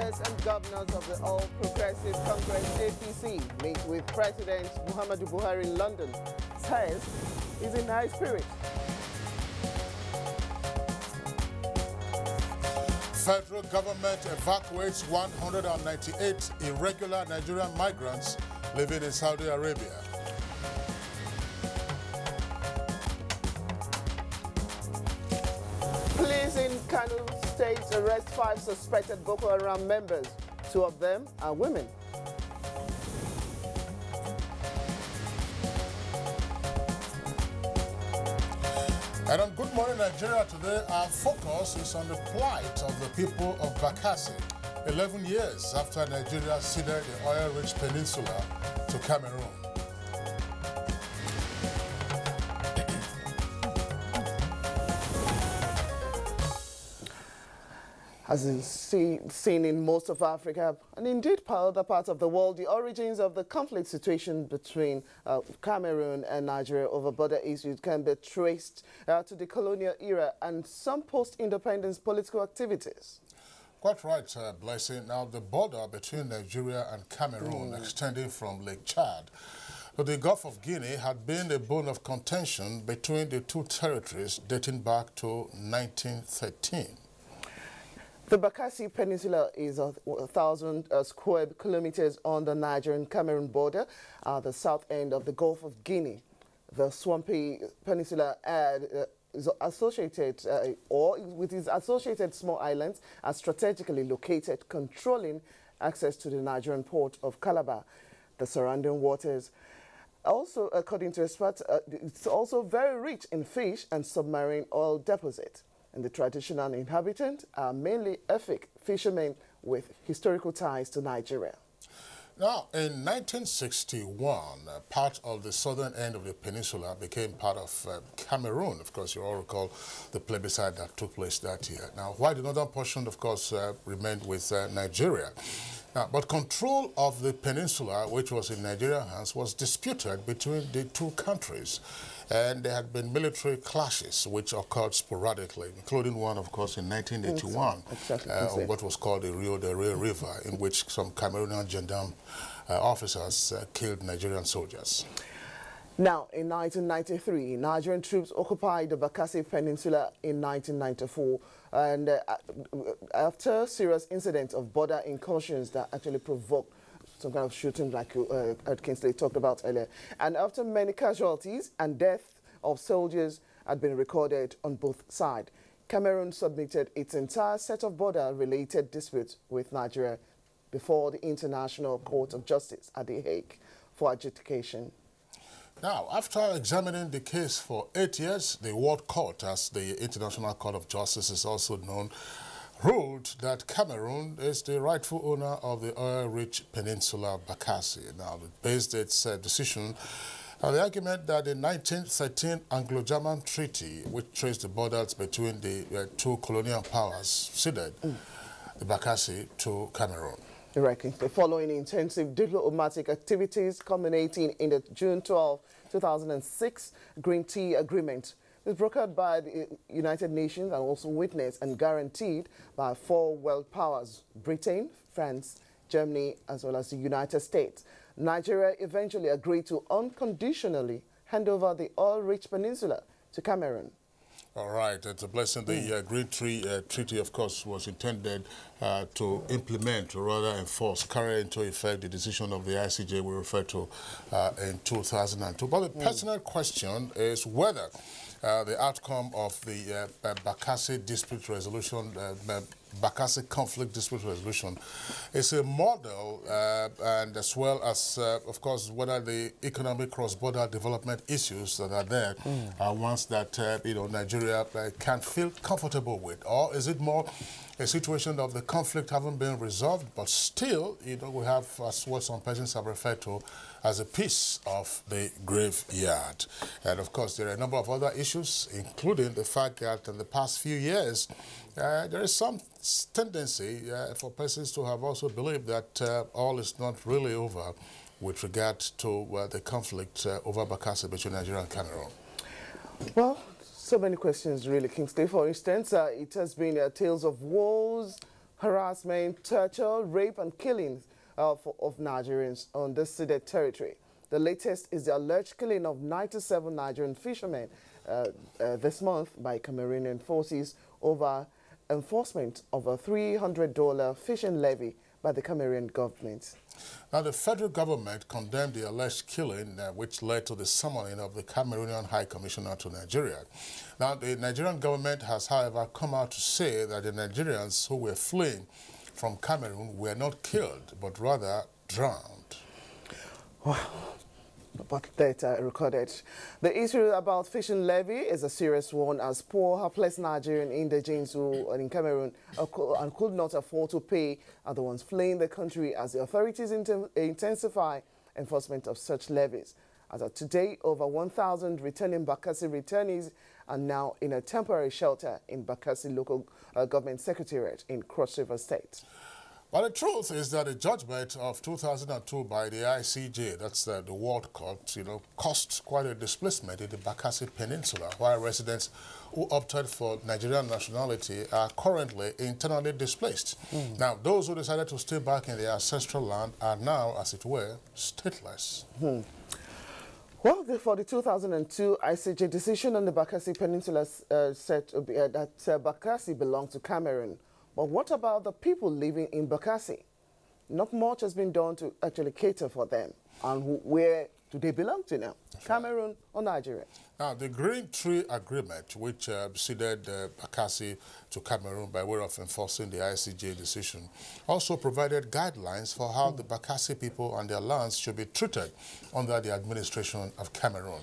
Leaders and governors of the All Progressive Congress APC meet with President Muhammadu Buhari in London. Says he's in high spirits. Federal government evacuates 198 irregular Nigerian migrants living in Saudi Arabia. Police in Kano State arrest 5 suspected Boko Haram members. 2 of them are women. And on Good Morning Nigeria today, our focus is on the plight of the people of Bakassi, 11 years after Nigeria ceded the oil-rich peninsula to Cameroon. As is seen in most of Africa, and indeed other parts of the world, the origins of the conflict situation between Cameroon and Nigeria over border issues can be traced to the colonial era and some post-independence political activities. Quite right, Blessing. Now, the border between Nigeria and Cameroon, extending from Lake Chad to the Gulf of Guinea, had been a bone of contention between the two territories dating back to 1913. The Bakassi Peninsula is 1,000 square kilometers on the Nigerian-Cameroon border at the south end of the Gulf of Guinea. The swampy peninsula is associated, or with its associated small islands, are strategically located, controlling access to the Nigerian port of Calabar, the surrounding waters. Also, according to experts, it's also very rich in fish and submarine oil deposits. And the traditional inhabitants are mainly Efik fishermen with historical ties to Nigeria. Now, in 1961, part of the southern end of the peninsula became part of Cameroon. Of course, you all recall the plebiscite that took place that year. Now, while the northern portion, of course, remained with Nigeria. Now, but control of the peninsula, which was in Nigerian hands, was disputed between the two countries. And there had been military clashes which occurred sporadically, including one, of course, in 1981, on what was called the Rio de Rey River, in which some Cameroonian gendarme officers killed Nigerian soldiers. Now, in 1993, Nigerian troops occupied the Bakassi Peninsula in 1994, and after serious incidents of border incursions that actually provoked some kind of shooting like Kingsley talked about earlier. And after many casualties and death of soldiers had been recorded on both sides, Cameroon submitted its entire set of border-related disputes with Nigeria before the International Court of Justice at The Hague for adjudication. Now, after examining the case for 8 years, the World Court, as the International Court of Justice is also known, ruled that Cameroon is the rightful owner of the oil-rich peninsula Bakassi. Now, it based its decision on the argument that the 1913 Anglo-German Treaty, which traced the borders between the two colonial powers, ceded the Bakassi to Cameroon. Following intensive diplomatic activities culminating in the June 12, 2006 Green Tea Agreement, it's brokered by the United Nations and also witnessed and guaranteed by 4 world powers: Britain, France, Germany, as well as the United States. Nigeria eventually agreed to unconditionally hand over the oil-rich peninsula to Cameroon. All right, it's a blessing. The Green Treaty, of course, was intended to implement, or rather enforce, carry into effect the decision of the ICJ we referred to in 2002. But the personal question is whether the outcome of the Bakassi dispute resolution, Bakassi conflict dispute resolution, is a model, and as well as, of course, whether the economic cross-border development issues that are there are ones that Nigeria can feel comfortable with, or is it more a situation of the conflict having been resolved, but still, we have, as what some persons have referred to, as a piece of the graveyard. And of course, there are a number of other issues, including the fact that in the past few years, there is some tendency for persons to have also believed that all is not really over with regard to the conflict over Bakassi between Nigeria and Cameroon. Well, so many questions really, Kingsley. For instance, it has been tales of woes, harassment, torture, rape and killings of Nigerians on the ceded territory. The latest is the alleged killing of 97 Nigerian fishermen this month by Cameroonian forces over enforcement of a $300 fishing levy by the Cameroonian government. Now, the federal government condemned the alleged killing, which led to the summoning of the Cameroonian High Commissioner to Nigeria. Now, the Nigerian government has, however, come out to say that the Nigerians who were fleeing from Cameroon were not killed, but rather drowned. But data recorded. The issue about fishing levy is a serious one, as poor, helpless Nigerian indigents who are in Cameroon and could not afford to pay are the ones fleeing the country as the authorities intensify enforcement of such levies. As of today, over 1,000 returning Bakassi returnees are now in a temporary shelter in Bakassi local government secretariat in Cross River State. But the truth is that the judgment of 2002 by the ICJ, that's the World Court, caused quite a displacement in the Bakassi Peninsula, while residents who opted for Nigerian nationality are currently internally displaced. Now, those who decided to stay back in their ancestral land are now, as it were, stateless. Well, for the 2002 ICJ decision on the Bakassi Peninsula said that Bakassi belonged to Cameroon. But what about the people living in Bakassi? Not much has been done to actually cater for them. And where do they belong to now? Cameroon or Nigeria? Now, the Green Tree Agreement, which ceded Bakassi to Cameroon by way of enforcing the ICJ decision, also provided guidelines for how the Bakassi people and their lands should be treated under the administration of Cameroon.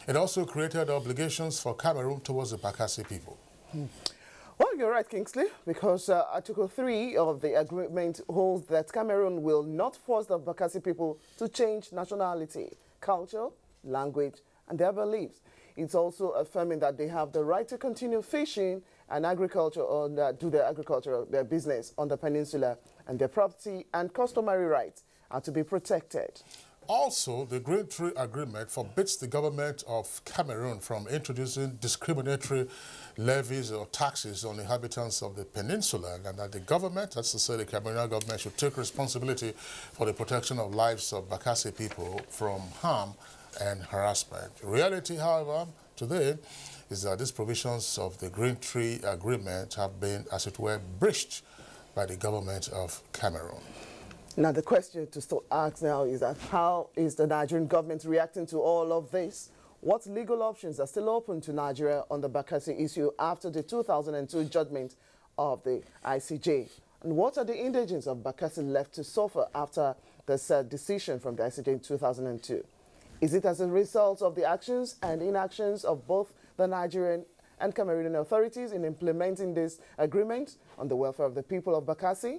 It also created obligations for Cameroon towards the Bakassi people. Well, you're right, Kingsley, because Article 3 of the agreement holds that Cameroon will not force the Bakassi people to change nationality, culture, language, and their beliefs. It's also affirming that they have the right to continue fishing and agriculture, or do their agriculture, their business on the peninsula, and their property and customary rights are to be protected. Also, the Green Tree Agreement forbids the government of Cameroon from introducing discriminatory levies or taxes on inhabitants of the peninsula, and that the government, that's to say the Cameroonian government, should take responsibility for the protection of lives of Bakassi people from harm and harassment. The reality, however, today is that these provisions of the Green Tree Agreement have been, as it were, breached by the government of Cameroon. Now, the question to still ask now is that how is the Nigerian government reacting to all of this? What legal options are still open to Nigeria on the Bakassi issue after the 2002 judgment of the ICJ? And what are the indigents of Bakassi left to suffer after this decision from the ICJ in 2002? Is it as a result of the actions and inactions of both the Nigerian and Cameroonian authorities in implementing this agreement on the welfare of the people of Bakassi?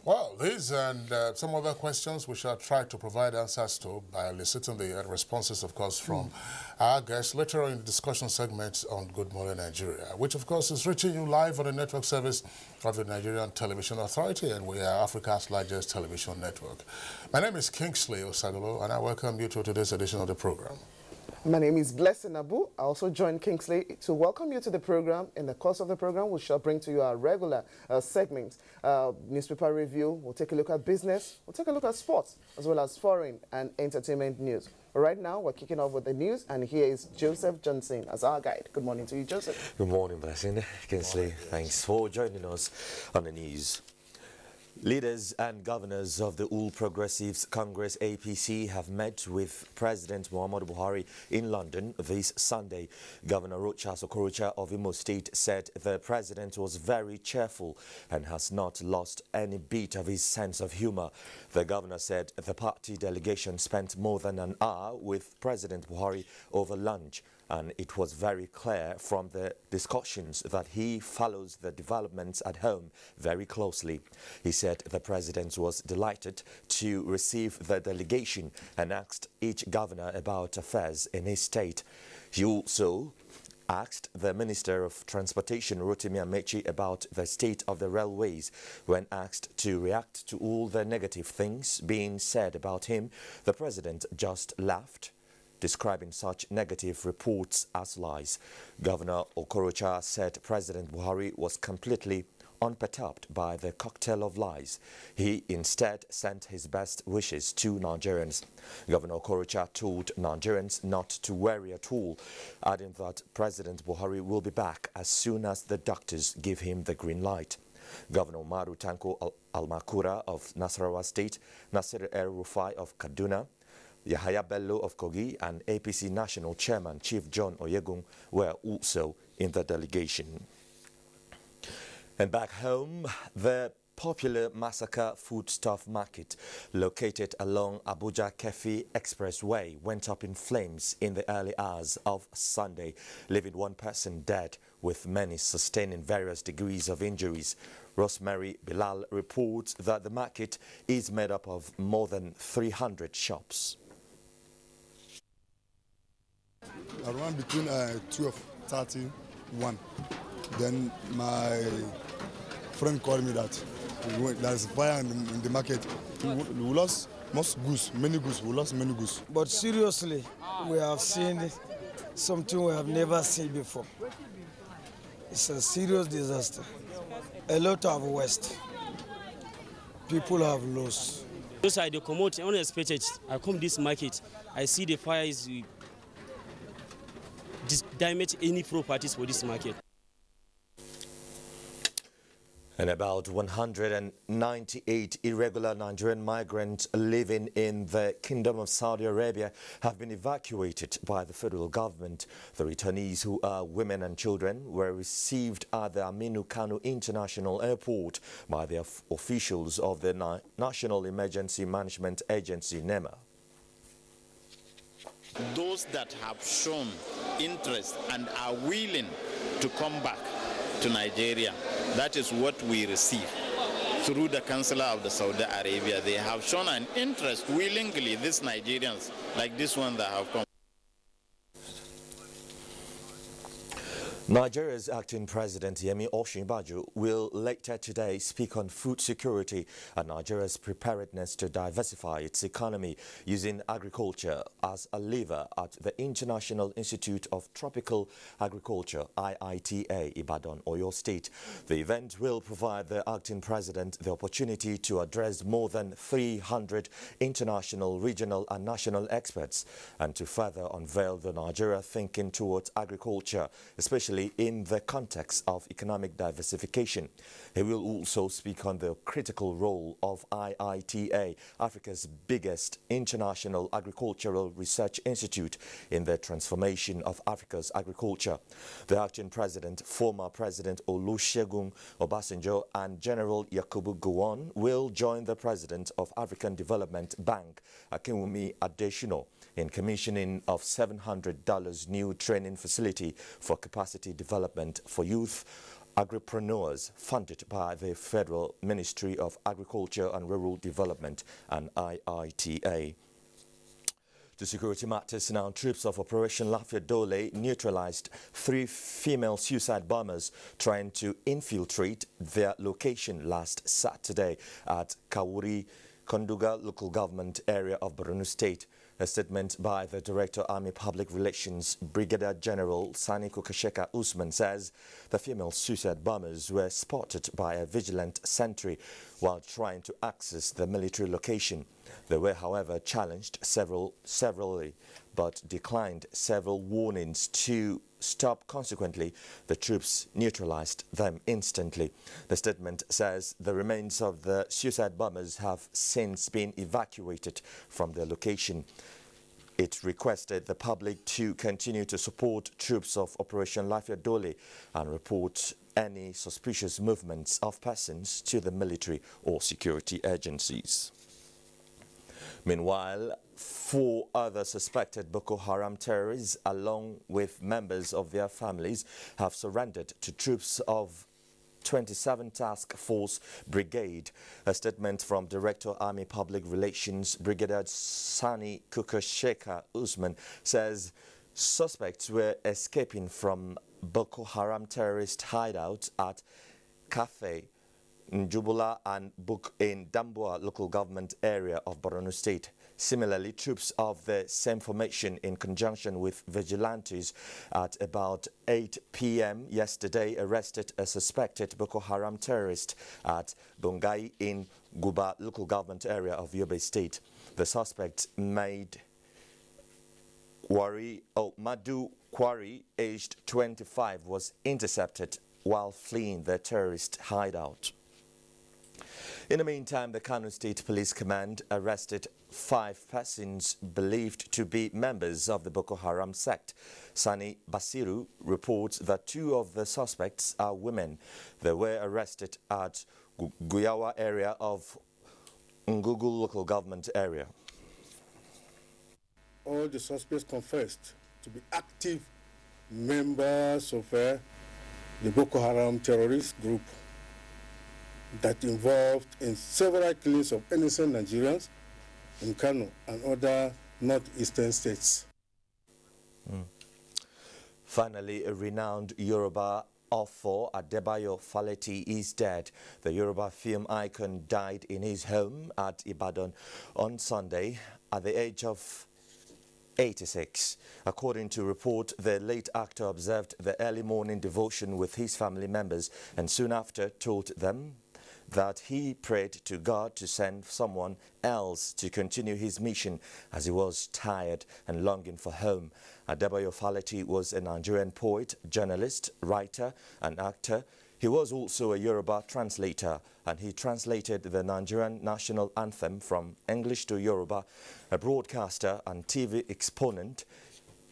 Well, these and some other questions we shall try to provide answers to by eliciting the responses, of course, from our guests later on in the discussion segment on Good Morning Nigeria, which, of course, is reaching you live on the network service of the Nigerian Television Authority, and we are Africa's largest television network. My name is Kingsley Osagolo, and I welcome you to today's edition of the program. My name is Blessing Abu. I also join Kingsley to welcome you to the program. In the course of the program, we shall bring to you our regular segments. Newspaper review, we'll take a look at business, we'll take a look at sports, as well as foreign and entertainment news. But right now, we're kicking off with the news, and here is Joseph Johnson as our guide. Good morning to you, Joseph. Good morning, Blessing. Kingsley, thanks for joining us on the news. Leaders and governors of the All Progressives Congress APC have met with President Muhammadu Buhari in London this Sunday. Governor Rochas Okorocha of Imo State said the president was very cheerful and has not lost any bit of his sense of humor. The governor said the party delegation spent more than an hour with President Buhari over lunch, and it was very clear from the discussions that he follows the developments at home very closely. He said the president was delighted to receive the delegation and asked each governor about affairs in his state. He also asked the Minister of Transportation, Rotimi Amechi, about the state of the railways. When asked to react to all the negative things being said about him, the president just laughed, describing such negative reports as lies. Governor Okorocha said President Buhari was completely unperturbed by the cocktail of lies. He instead sent his best wishes to Nigerians. Governor Okorocha told Nigerians not to worry at all, adding that President Buhari will be back as soon as the doctors give him the green light. Governor Umaru Tanko Almakura of Nasarawa State, Nasir El-Rufai of Kaduna, Yahaya Bello of Kogi and APC National Chairman Chief John Oyegun were also in the delegation. And back home, the popular Massacre foodstuff market located along Abuja Kefi Expressway went up in flames in the early hours of Sunday, leaving one person dead with many sustaining various degrees of injuries. Rosemary Bilal reports that the market is made up of more than 300 shops. Around between 12:31, then my friend called me that there's fire in the market. We lost most goods, many goods. We lost many goods. But seriously, we have seen something we have never seen before. It's a serious disaster. A lot of waste. People have lost. Those are the commodity unexpected. I come this market, I see the fire is damage any properties for this market. And about 198 irregular Nigerian migrants living in the Kingdom of Saudi Arabia have been evacuated by the federal government. The returnees, who are women and children, were received at the Aminu Kano International Airport by the officials of the National Emergency Management Agency, NEMA. Those that have shown interest and are willing to come back to Nigeria, that is what we receive through the Consular of the Saudi Arabia. They have shown an interest willingly, these Nigerians, like this one that have come. Nigeria's acting president Yemi Osinbajo will later today speak on food security and Nigeria's preparedness to diversify its economy using agriculture as a lever at the International Institute of Tropical Agriculture, IITA, Ibadan, Oyo State. The event will provide the acting president the opportunity to address more than 300 international, regional and national experts and to further unveil the Nigeria thinking towards agriculture, especially in the context of economic diversification. He will also speak on the critical role of IITA, Africa's biggest international agricultural research institute, in the transformation of Africa's agriculture. The acting president, former President Olusegun Obasanjo and General Yakubu Gowon will join the president of African Development Bank, Akinwumi Adesina, in commissioning of $700 new training facility for capacity development for youth agripreneurs funded by the Federal Ministry of Agriculture and Rural Development and IITA. To security matters now, troops of Operation Lafayette Dole neutralized 3 female suicide bombers trying to infiltrate their location last Saturday at Kawuri, Konduga local government area of Borno State. A statement by the Director Army Public Relations Brigadier General Sani Kukasheka Usman says the female suicide bombers were spotted by a vigilant sentry while trying to access the military location. They were, however, challenged severally, but declined several warnings to stop. Consequently, the troops neutralized them instantly. The statement says the remains of the suicide bombers have since been evacuated from their location. It requested the public to continue to support troops of Operation Lafayette Dole and report any suspicious movements of persons to the military or security agencies. Meanwhile, 4 other suspected Boko Haram terrorists, along with members of their families, have surrendered to troops of 27 Task Force Brigade. A statement from Director Army Public Relations Brigadier Sani Kukasheka Usman says suspects were escaping from Boko Haram terrorist hideout at Cafe Njubula and Buk in Damboa local government area of Borno State. Similarly, troops of the same formation in conjunction with vigilantes at about 8 p.m. yesterday arrested a suspected Boko Haram terrorist at Bongai in Guba local government area of Yobe State. The suspect Madu Kwari, aged 25, was intercepted while fleeing the terrorist hideout. In the meantime, the Kano State Police Command arrested 5 persons believed to be members of the Boko Haram sect. Sani Basiru reports that 2 of the suspects are women. They were arrested at Guyawa area of Ngugu local government area. All the suspects confessed to be active members of the Boko Haram terrorist group that involved in several killings of innocent Nigerians in Kano and other northeastern states. Finally, a renowned Yoruba author Adebayo Faleti is dead. The Yoruba film icon died in his home at Ibadan on Sunday at the age of 86. According to report, the late actor observed the early morning devotion with his family members and soon after told them that he prayed to God to send someone else to continue his mission as he was tired and longing for home. Adebayo Faleti was a Nigerian poet, journalist, writer and actor. He was also a Yoruba translator, and he translated the Nigerian national anthem from English to Yoruba, a broadcaster and TV exponent.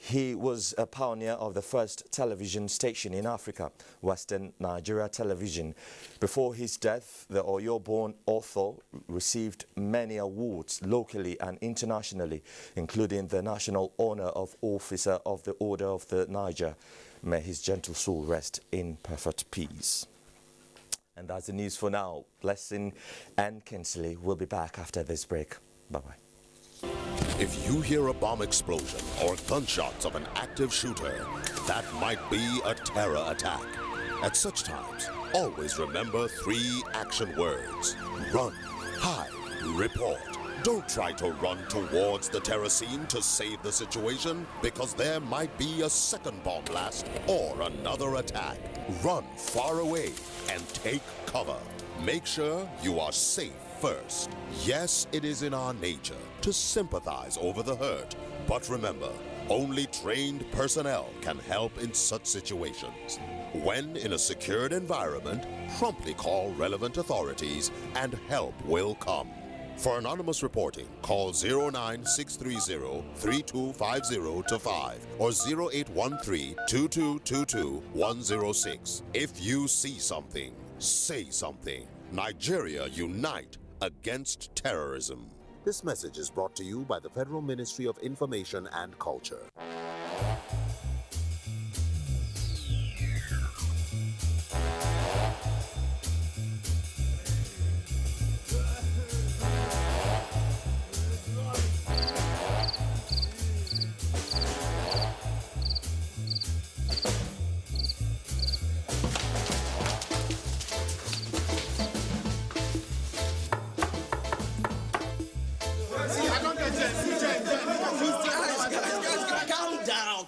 He was a pioneer of the first television station in Africa, Western Nigeria Television. Before his death, the Oyo-born author received many awards locally and internationally, including the National Honor of Officer of the Order of the Niger. May his gentle soul rest in perfect peace. And that's the news for now. Blessing and Kinsley will be back after this break. Bye-bye. If you hear a bomb explosion or gunshots of an active shooter, that might be a terror attack. At such times, always remember 3 action words: run, hide, report. Don't try to run towards the terror scene to save the situation, because there might be a second bomb blast or another attack. Run far away and take cover. Make sure you are safe first. Yes, it is in our nature to sympathize over the hurt, but remember, only trained personnel can help in such situations. When in a secured environment, promptly call relevant authorities and help will come. For anonymous reporting, call 09630-3250-5 or 0813-2222-106. If you see something, say something. Nigeria unite against terrorism. This message is brought to you by the Federal Ministry of Information and Culture.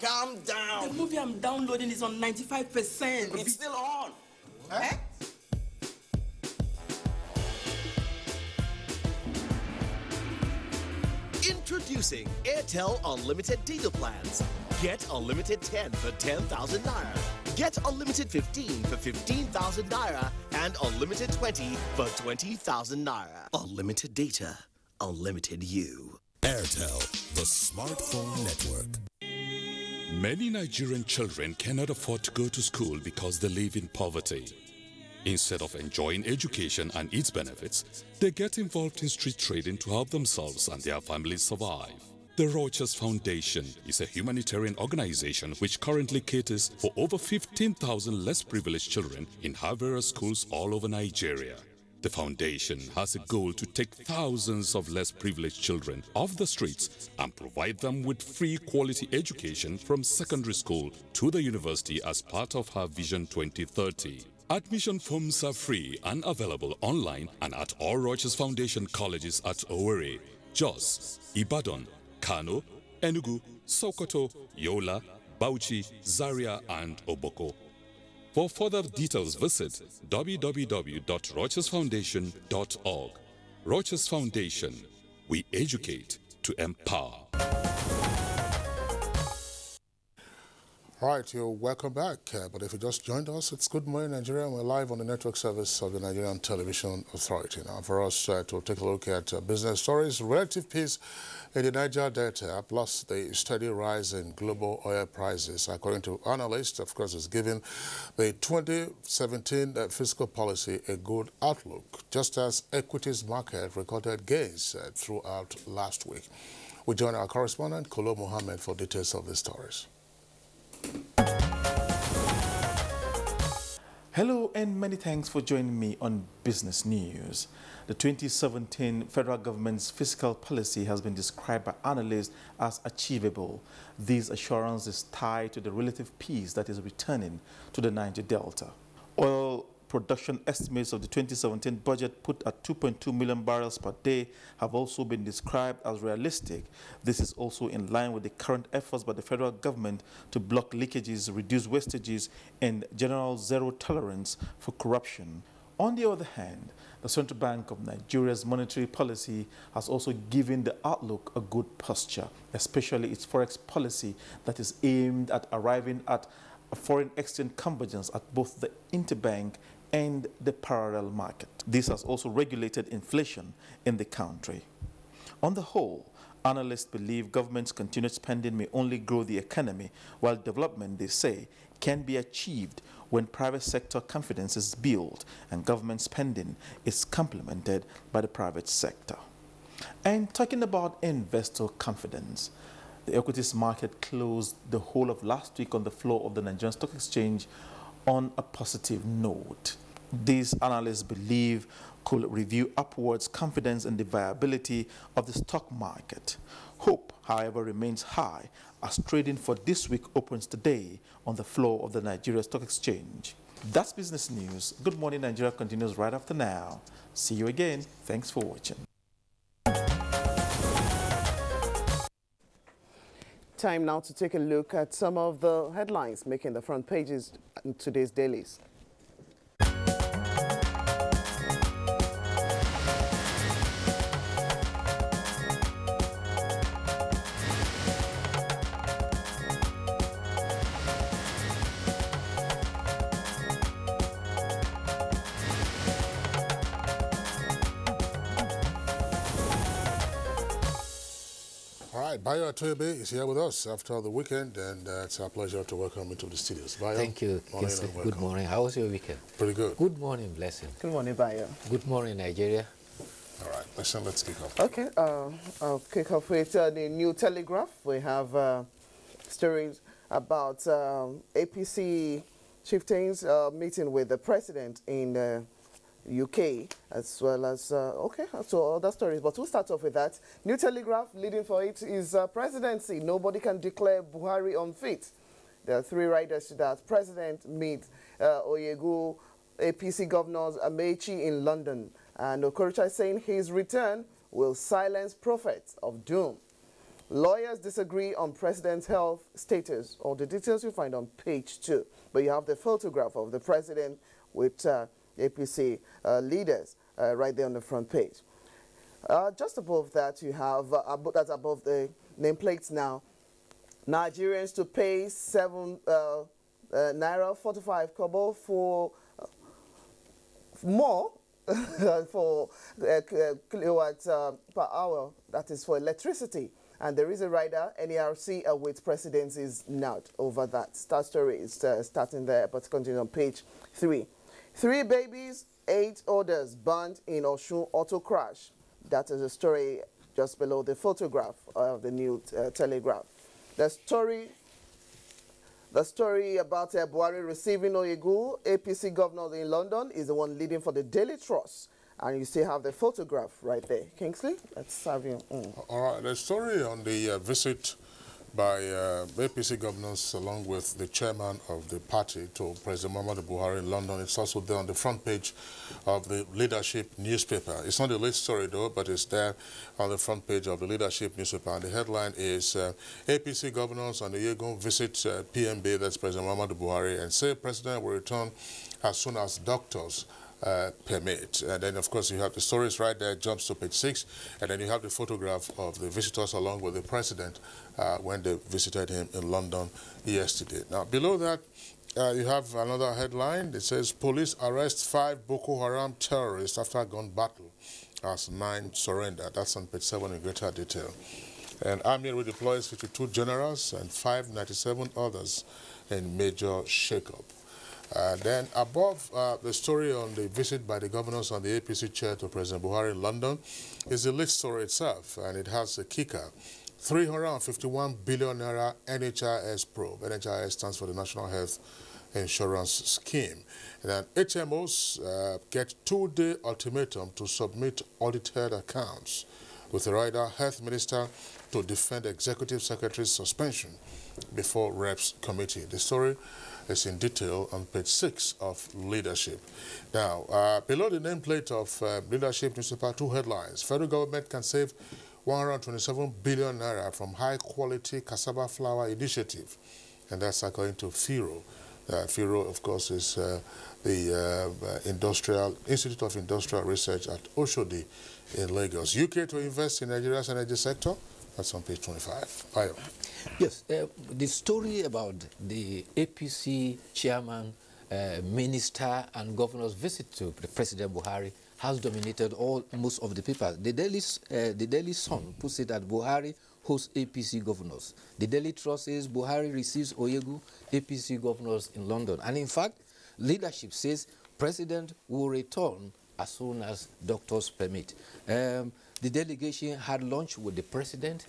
Calm down. The movie I'm downloading is on 95%. It's still on. Eh? Introducing Airtel Unlimited Data Plans. Get Unlimited 10 for 10,000 Naira. Get Unlimited 15 for 15,000 Naira. And Unlimited 20 for 20,000 Naira. Unlimited data. Unlimited you. Airtel, the smartphone network. Many Nigerian children cannot afford to go to school because they live in poverty. Instead of enjoying education and its benefits, they get involved in street trading to help themselves and their families survive. The Rochers Foundation is a humanitarian organization which currently caters for over 15,000 less privileged children in various schools all over Nigeria. The foundation has a goal to take thousands of less privileged children off the streets and provide them with free quality education from secondary school to the university as part of her Vision 2030. Admission forms are free and available online and at all Rochas Foundation colleges at Owerri, Jos, Ibadan, Kano, Enugu, Sokoto, Yola, Bauchi, Zaria, and Oboko. For further details, visit www.rochasfoundation.org. Rochas Foundation, we educate to empower. All right, you're welcome back. But if you just joined us, it's Good Morning Nigeria. We're live on the network service of the Nigerian Television Authority. Now, for us to take a look at business stories, relative peace in the Niger Delta, plus the steady rise in global oil prices, according to analysts, of course, is giving the 2017 fiscal policy a good outlook, just as equities market recorded gains throughout last week. We join our correspondent, Kolo Mohammed, for details of the stories. Hello and many thanks for joining me on Business News. The 2017 federal government's fiscal policy has been described by analysts as achievable. This assurance is tied to the relative peace that is returning to the Niger Delta. Oil production estimates of the 2017 budget, put at 2.2 million barrels per day, have also been described as realistic. This is also in line with the current efforts by the federal government to block leakages, reduce wastages, and general zero tolerance for corruption. On the other hand, the Central Bank of Nigeria's monetary policy has also given the outlook a good posture, especially its forex policy that is aimed at arriving at a foreign exchange convergence at both the interbank and the parallel market. This has also regulated inflation in the country. On the whole, analysts believe government's continued spending may only grow the economy, while development, they say, can be achieved when private sector confidence is built and government spending is complemented by the private sector. And talking about investor confidence, the equities market closed the whole of last week on the floor of the Nigerian Stock Exchange on a positive note. These analysts believe could review upwards confidence in the viability of the stock market. Hope, however, remains high as trading for this week opens today on the floor of the Nigeria Stock Exchange. That's Business News. Good Morning Nigeria continues right after now. See you again. Thanks for watching. Time now to take a look at some of the headlines making the front pages in today's dailies. Bayo Atoyebe is here with us after the weekend, and it's our pleasure to welcome him to the studios. Bayo, thank you. Good morning. How was your weekend? Pretty good. Good morning, Blessing. Good morning, Bayo. Good morning, Nigeria. All right, let's kick off. Okay, I'll kick off with the New Telegraph. We have stories about APC chieftains meeting with the president in UK, as well as, so other stories. But we'll start off with that. New Telegraph, leading for it is presidency. Nobody can declare Buhari unfit. There are three riders to that. President meets Oyegu, APC governors Amechi in London. And Okorocha is saying his return will silence prophets of doom. Lawyers disagree on president's health status. All the details you find on page 2. But you have the photograph of the president with APC leaders right there on the front page. Just above that, you have, that's above the nameplates now, Nigerians to pay 7 naira 45 kobo for more for kilowatts per hour, that is for electricity. And there is a rider, NERC awaits presidency's nod over that. That story is starting there, but continue on page 3. 3 babies, 8 others burned in Osun auto crash. That is a story just below the photograph of the New Telegraph. The story about Buhari receiving Oyegu, APC governor in London, is the one leading for the Daily Trust. And you still have the photograph right there. Kingsley, let's have you. All right, the story on the visit by APC governors along with the chairman of the party to President Muhammadu Buhari in London. It's also there on the front page of the Leadership newspaper. It's not a late story though, but it's there on the front page of the Leadership newspaper. And the headline is APC governors on the Yegun visit PMB, that's President Muhammadu Buhari, and say President will return as soon as doctors permit. And then, of course, you have the stories right there, jumps to page 6, and then you have the photograph of the visitors along with the president when they visited him in London yesterday. Now, below that, you have another headline that says, police arrest 5 Boko Haram terrorists after gun battle as 9 surrender. That's on page 7 in greater detail. And Army redeploys 52 generals and 597 others in major shakeup. Then above the story on the visit by the governors on the APC chair to President Buhari in London is the lead story itself, and it has a kicker. 351 billion naira NHIS probe. NHIS stands for the National Health Insurance Scheme. And then HMOs get 2-day ultimatum to submit audited accounts, with the rider health minister to defend executive secretary's suspension before Reps Committee. The story is in detail on page 6 of Leadership. Now, below the nameplate of Leadership newspaper, 2 headlines. Federal government can save 127 billion naira from high-quality cassava flour initiative, and that's according to FIRO. FIRO, of course, is the Institute of Industrial Research at Oshodi in Lagos. UK to invest in Nigeria's energy sector. That's on page 25. Bayo. Yes, the story about the APC chairman, minister, and governor's visit to President Buhari has dominated most of the papers. The Daily Sun puts it that Buhari hosts APC governors. The Daily Trust says Buhari receives Oyegu, APC governors in London. And in fact, Leadership says President will return as soon as doctors permit. The delegation had lunch with the president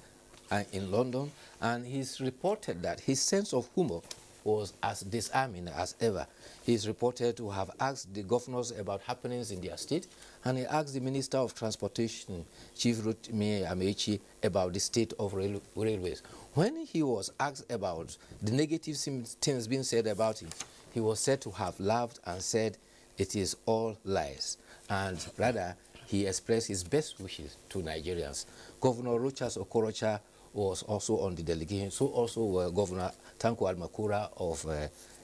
in London, and he's reported that his sense of humor was as disarming as ever. He's reported to have asked the governors about happenings in their state, and he asked the Minister of Transportation, Chief Rotimi Amechi, about the state of railways. When he was asked about the negative things being said about him, he was said to have laughed and said, "It is all lies." And rather, he expressed his best wishes to Nigerians. Governor Rochas Okorocha was also on the delegation, so also were Governor Tanko Almakura of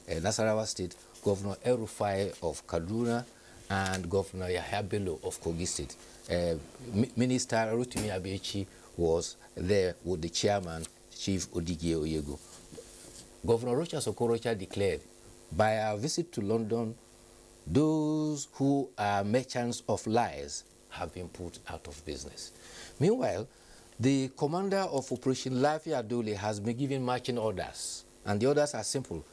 Nasarawa State, Governor El-Rufai of Kaduna, and Governor Yahya Bello of Kogi State. Minister Rotimi Amechi was there with the chairman, Chief Odige Oyegu. Governor Rochas Okorocha declared, by our visit to London, those who are merchants of lies have been put out of business. Meanwhile, the commander of Operation Lafia Dole has been given marching orders, and the orders are simple: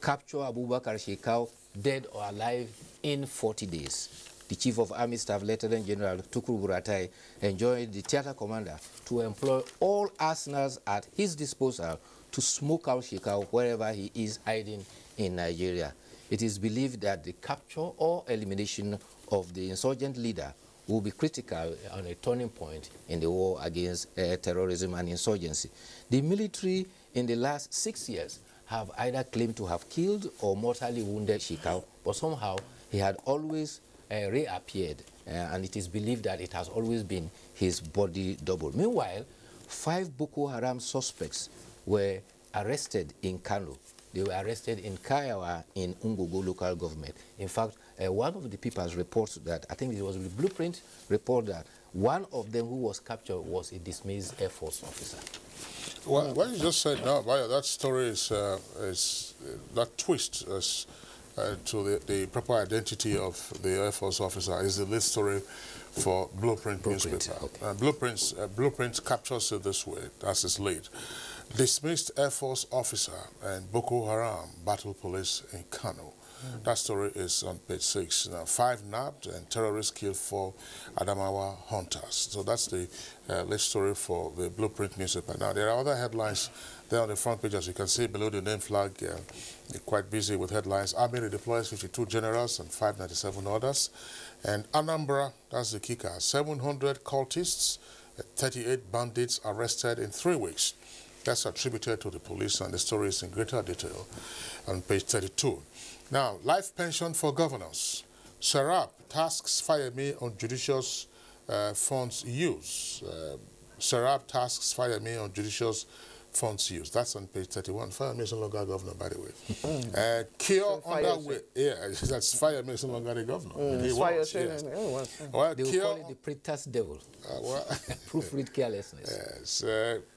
capture Abubakar Shekau, dead or alive, in 40 days. The Chief of Army Staff, Lieutenant General Tukur Buratai, enjoined the theater commander to employ all arsenals at his disposal to smoke out Shekau wherever he is hiding in Nigeria. It is believed that the capture or elimination of the insurgent leader will be critical on a turning point in the war against terrorism and insurgency. The military in the last 6 years have either claimed to have killed or mortally wounded Shekau, but somehow he had always reappeared, and it is believed that it has always been his body double. Meanwhile, 5 Boko Haram suspects were arrested in Kano. They were arrested in Kayawa in Ungogo local government. In fact, one of the papers reports that, I think it was the Blueprint report, that one of them who was captured was a dismissed Air Force officer. Well, what you just said now, Bayo, that story is that twist to the proper identity of the Air Force officer is the lead story for Blueprint newspaper. Okay. Blueprint captures it this way, as its lead. Dismissed Air Force officer and Boko Haram battle police in Kano. That story is on page 6. Now, 5 nabbed and terrorists killed 4 Adamawa hunters. So that's the lead story for the Blueprint newspaper. Now, there are other headlines there on the front page, as you can see below the name flag. They're quite busy with headlines. Army redeploys 52 generals and 597 others. And Anambra, that's the kicker, 700 cultists, 38 bandits arrested in 3 weeks. That's attributed to the police, and the story is in greater detail on page 32. Now, life pension for governors. Serap tasks Fayemi on judicious funds use. Serap tasks Fayemi on judicious funds use. That's on page 31. Fayemi is no longer governor, by the way. Cure underway. Yeah, that's Fayemi is no longer the governor. He was, yes. Well, they will call it the pretest devil. Proofread carelessness. Yes.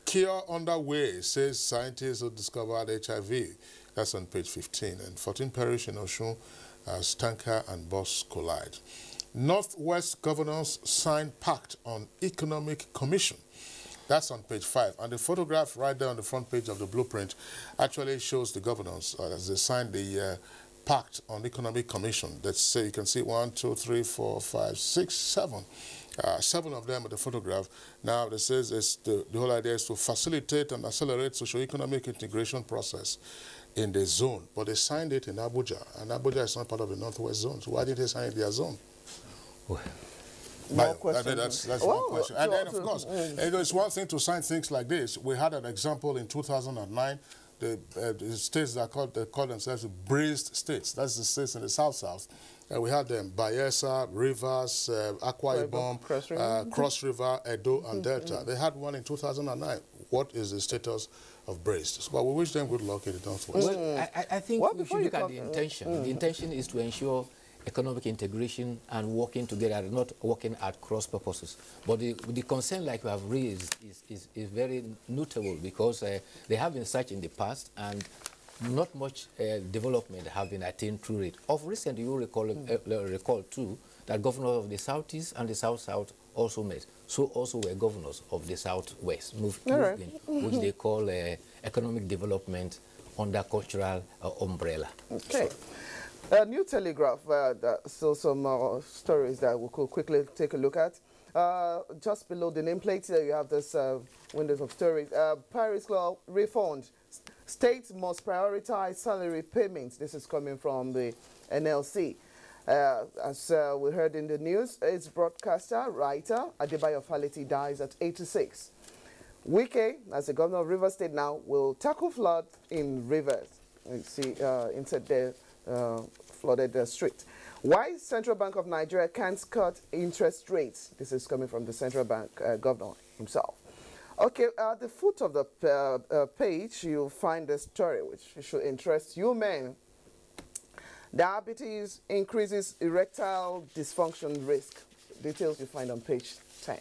Cure underway, says scientists who discovered HIV. That's on page 15. And 14 perish in Oshun as tanker and bus collide. Northwest governors sign pact on economic commission. That's on page 5. And the photograph right there on the front page of the blueprint actually shows the governors as they signed the pact on economic commission. Let's say you can see 1, 2, 3, 4, 5, 6, 7. 7 of them at the photograph. Now, it says the whole idea is to facilitate and accelerate socio-economic integration process in the zone. But they signed it in Abuja, and Abuja is not part of the Northwest zone. So why did they sign it in their zone? Well, that's one question. And then, of course, it's one thing to sign things like this. We had an example in 2009. The states that call themselves breezed states. That's the states in the South-South. We had them, Bayelsa, Rivers, Akwa Ibom, Cross River, Edo, and Delta. They had one in 2009. What is the status of breezed? Well, we wish them good luck in the Northwest. Well, I think we should look at the intention. The intention is to ensure economic integration and working together, not working at cross purposes. But the concern, like you have raised, is very notable because they have been such in the past, and not much development have been attained through it. Of recent, you recall too that governors of the Southeast and the South-South also met. So also were governors of the Southwest movement, which they call economic development under cultural umbrella. Okay. New Telegraph, so some stories that we could quickly take a look at. Just below the nameplate here, you have this windows of stories. Paris Law refund. States must prioritize salary payments. This is coming from the NLC. As we heard in the news, its broadcaster, writer, Adebayo Faleti dies at 86. Wike, as the governor of Rivers State now, will tackle flood in rivers. You see inside the flooded street. Why Central Bank of Nigeria can't cut interest rates? This is coming from the Central Bank governor himself. Okay, at the foot of the page, you'll find a story which should interest you men. Diabetes increases erectile dysfunction risk. Details you find on page 10.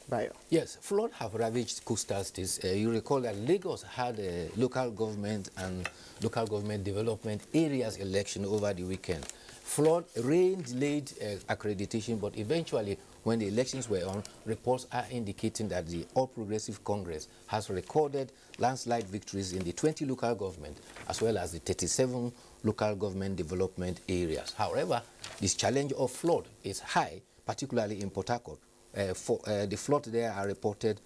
Bayo. Yes, flood have ravaged coastal states. You recall that Lagos had a local government and local government development areas election over the weekend. Flood, rain delayed accreditation, but eventually, when the elections were on, reports are indicating that the All Progressive Congress has recorded landslide victories in the 20 local government, as well as the 37 local government development areas. However, this challenge of flood is high, particularly in Port Harcourt. The flood there are reported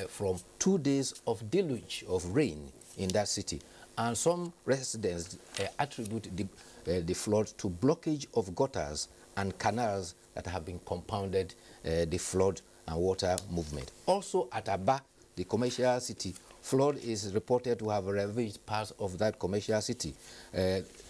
from 2 days of deluge of rain in that city. And some residents attribute the flood to blockage of gutters and canals that have been compounded the flood and water movement. Also at Aba, the commercial city, flood is reported to have ravaged parts of that commercial city.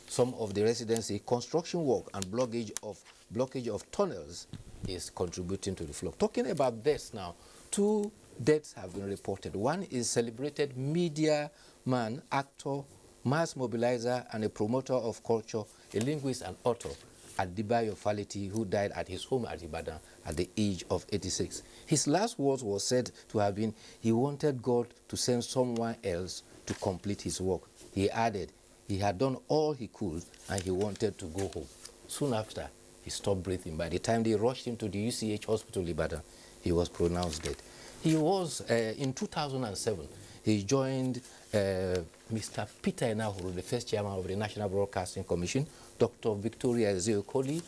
Some of the residents say construction work and blockage of tunnels is contributing to the flood. Talking about this now, 2 deaths have been reported. One is celebrated media man, actor, mass mobilizer, and a promoter of culture, a linguist and author, Adebayo Faleti, who died at his home at Ibadan at the age of 86. His last words were said to have been, he wanted God to send someone else to complete his work. He added, he had done all he could and he wanted to go home. Soon after, he stopped breathing. By the time they rushed him to the UCH hospital Ibadan, he was pronounced dead. He was, in 2007, he joined Mr. Peter Enahoro, the first chairman of the National Broadcasting Commission, Dr. Victoria Ezeokoli,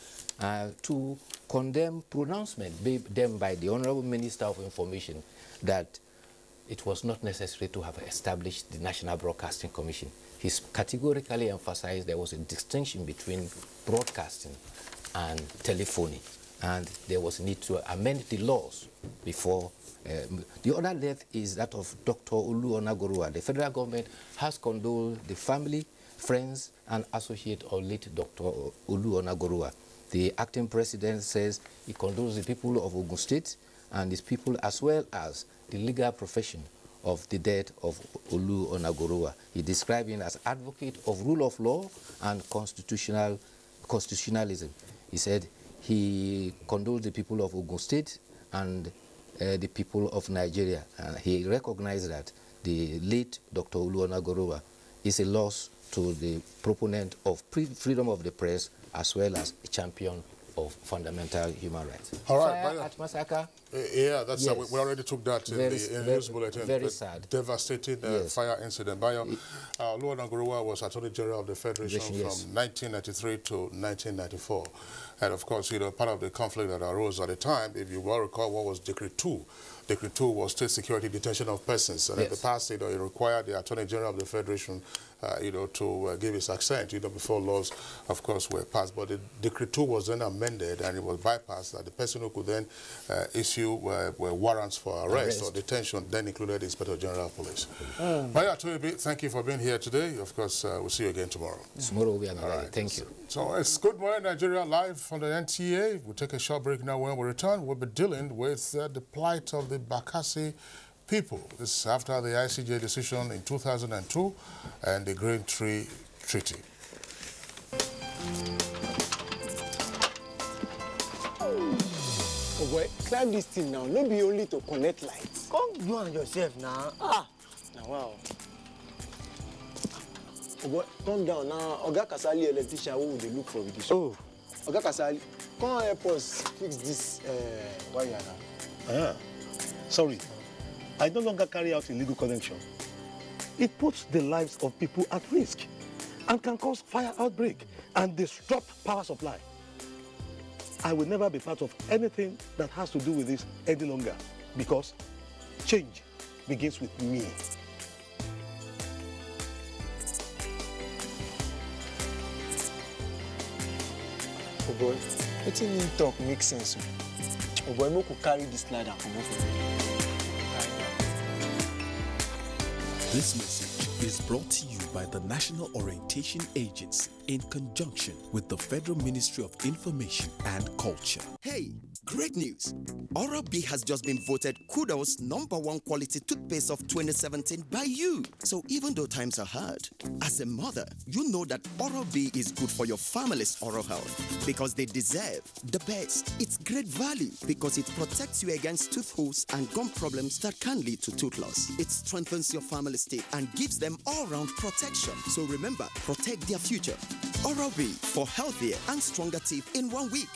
to condemn pronouncement made them by the Honorable Minister of Information that it was not necessary to have established the National Broadcasting Commission. He categorically emphasized there was a distinction between broadcasting and telephony, and there was a need to amend the laws before The other death is that of Dr. Olu Onagorua. The federal government has condoled the family, friends, and associates of late Dr. Olu Onagorua. The acting president says he condoles the people of Ogun State and his people, as well as the legal profession of the death of Olu Onagorua. He described him as advocate of rule of law and constitutionalism. He said he condoles the people of Ogun State and the people of Nigeria. And he recognized that the late Dr. Olu Onagorua is a loss to the proponent of freedom of the press, as well as a champion of fundamental human rights. All right, Fire at Masaka. Yeah, that's yes. We already took that in the news bulletin. Very sad. Devastating fire incident. Olu Onagorua was Attorney General of the Federation from 1993 to 1994. And of course, you know, part of the conflict that arose at the time, if you well recall, what was Decree 2? Decree 2 was state security detention of persons. And in the past, you know, it required the Attorney General of the Federation, you know, to give his assent, you know, before laws, of course, were passed. But the Decree 2 was then amended and it was bypassed, that the person who could then issue warrants for arrest or detention then included the Inspector General of Police. Maya Toyobi, thank you for being here today. Of course, we'll see you again tomorrow. Tomorrow will be another day. Thank you. So it's Good Morning Nigeria live from the NTA. We'll take a short break now. When we return, we'll be dealing with the plight of the Bakassi people. This is after the ICJ decision in 2002 and the Green Tree Treaty. Oh boy, climb this thing now. No be only to connect lights. Come you and yourself now. Now wow. Oh boy, come down now. Oga Kasali electrician who they look for with this. Oh, Oga Kasali, come help us fix this wire now. Sorry, I no longer carry out illegal connection. It puts the lives of people at risk and can cause fire outbreak and disrupt power supply. I will never be part of anything that has to do with this any longer because change begins with me. Oh boy, letting him talk makes sense. Oh boy, we could carry this ladder from off. This message is brought to you by the National Orientation Agency in conjunction with the Federal Ministry of Information and Culture. Hey, great news! Oral-B has just been voted Kudos #1 quality toothpaste of 2017 by you. So even though times are hard, as a mother, you know that Oral-B is good for your family's oral health because they deserve the best. It's great value because it protects you against tooth holes and gum problems that can lead to tooth loss. It strengthens your family's teeth and gives them all-round protection. So remember, protect their future. Oral-B for healthier and stronger teeth in 1 week.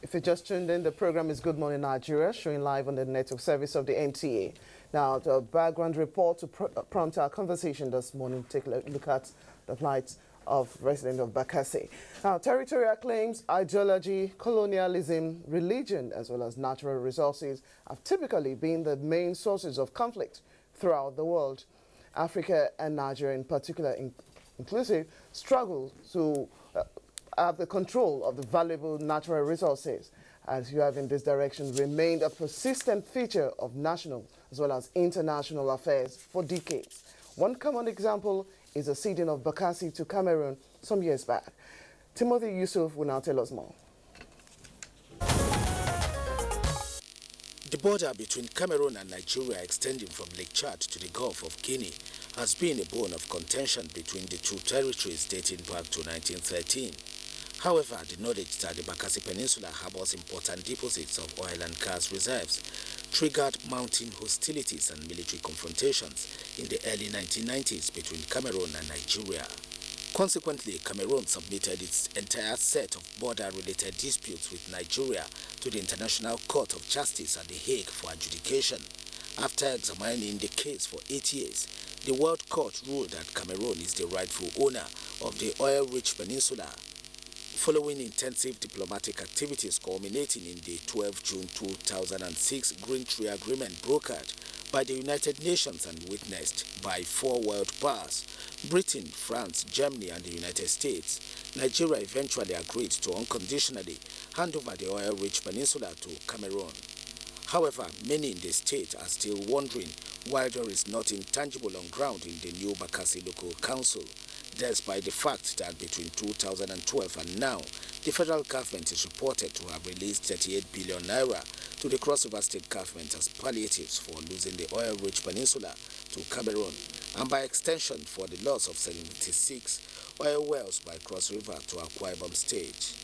If you just tuned in, the program is Good Morning Nigeria, showing live on the network service of the NTA. Now, the background report to prompt our conversation this morning, take a look at the plight of residents of Bakassi. Now, territorial claims, ideology, colonialism, religion, as well as natural resources have typically been the main sources of conflict throughout the world. Africa and Nigeria in particular, inclusive, struggle to have the control of the valuable natural resources, as you have in this direction remained a persistent feature of national as well as international affairs for decades. One common example is the ceding of Bakassi to Cameroon some years back. Timothy Yusuf will now tell us more. The border between Cameroon and Nigeria, extending from Lake Chad to the Gulf of Guinea, has been a bone of contention between the two territories dating back to 1913. However, the knowledge that the Bakassi Peninsula harbors important deposits of oil and gas reserves triggered mounting hostilities and military confrontations in the early 1990s between Cameroon and Nigeria. Consequently, Cameroon submitted its entire set of border-related disputes with Nigeria to the International Court of Justice at The Hague for adjudication. After examining the case for 8 years, the World Court ruled that Cameroon is the rightful owner of the oil-rich peninsula. Following intensive diplomatic activities culminating in the 12 June 2006 Green Tree Agreement brokered by the United Nations and witnessed by 4 world powers, Britain, France, Germany and the United States, Nigeria eventually agreed to unconditionally hand over the oil-rich peninsula to Cameroon. However, many in the state are still wondering why there is nothing tangible on ground in the new Bakassi Local Council, despite the fact that between 2012 and now, the federal government is reported to have released 38 billion naira to the Cross River State government as palliatives for losing the oil-rich peninsula to Cameroon, and by extension for the loss of 76 oil wells by Cross River to Akwa Ibom State.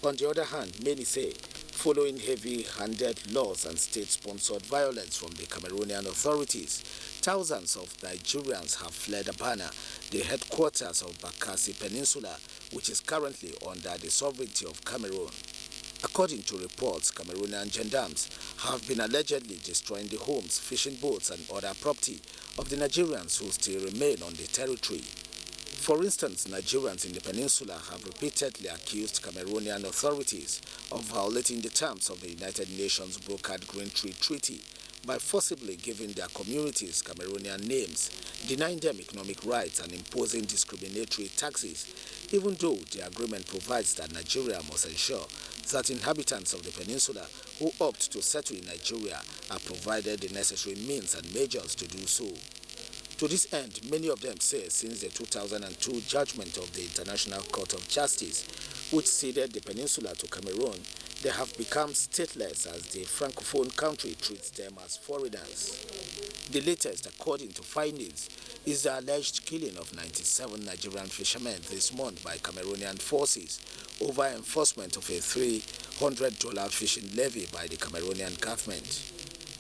On the other hand, many say, following heavy-handed laws and state-sponsored violence from the Cameroonian authorities, thousands of Nigerians have fled Abana, the headquarters of Bakassi Peninsula, which is currently under the sovereignty of Cameroon. According to reports, Cameroonian gendarmes have been allegedly destroying the homes, fishing boats and other property of the Nigerians who still remain on the territory. For instance, Nigerians in the peninsula have repeatedly accused Cameroonian authorities of violating the terms of the United Nations brokered Green Tree Treaty by forcibly giving their communities Cameroonian names, denying them economic rights and imposing discriminatory taxes, even though the agreement provides that Nigeria must ensure that inhabitants of the peninsula who opt to settle in Nigeria are provided the necessary means and measures to do so. To this end, many of them say since the 2002 judgment of the International Court of Justice, which ceded the peninsula to Cameroon, they have become stateless as the Francophone country treats them as foreigners. The latest, according to findings, is the alleged killing of 97 Nigerian fishermen this month by Cameroonian forces over enforcement of a $300 fishing levy by the Cameroonian government.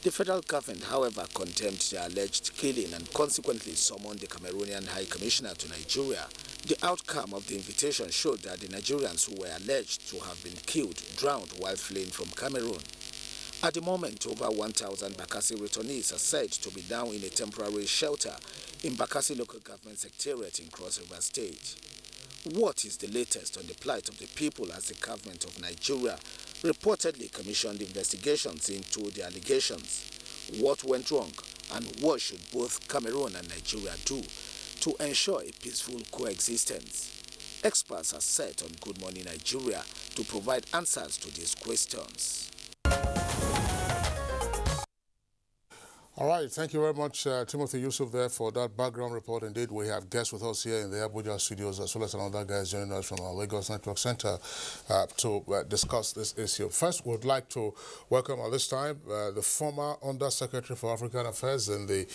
The federal government, however, condemned the alleged killing and consequently summoned the Cameroonian High Commissioner to Nigeria. The outcome of the invitation showed that the Nigerians who were alleged to have been killed drowned while fleeing from Cameroon. At the moment, over 1,000 Bakassi returnees are said to be now in a temporary shelter in Bakassi Local Government Secretariat in Cross River State. What is the latest on the plight of the people as the government of Nigeria reportedly commissioned investigations into the allegations? What went wrong and what should both Cameroon and Nigeria do to ensure a peaceful coexistence? Experts are set on Good Morning Nigeria to provide answers to these questions. All right, thank you very much, Timothy Yusuf, there for that background report. Indeed, we have guests with us here in the Abuja studios, as well as another guys joining us from our Lagos Network Center to discuss this issue. First, we'd like to welcome at this time the former Under-Secretary for African Affairs in the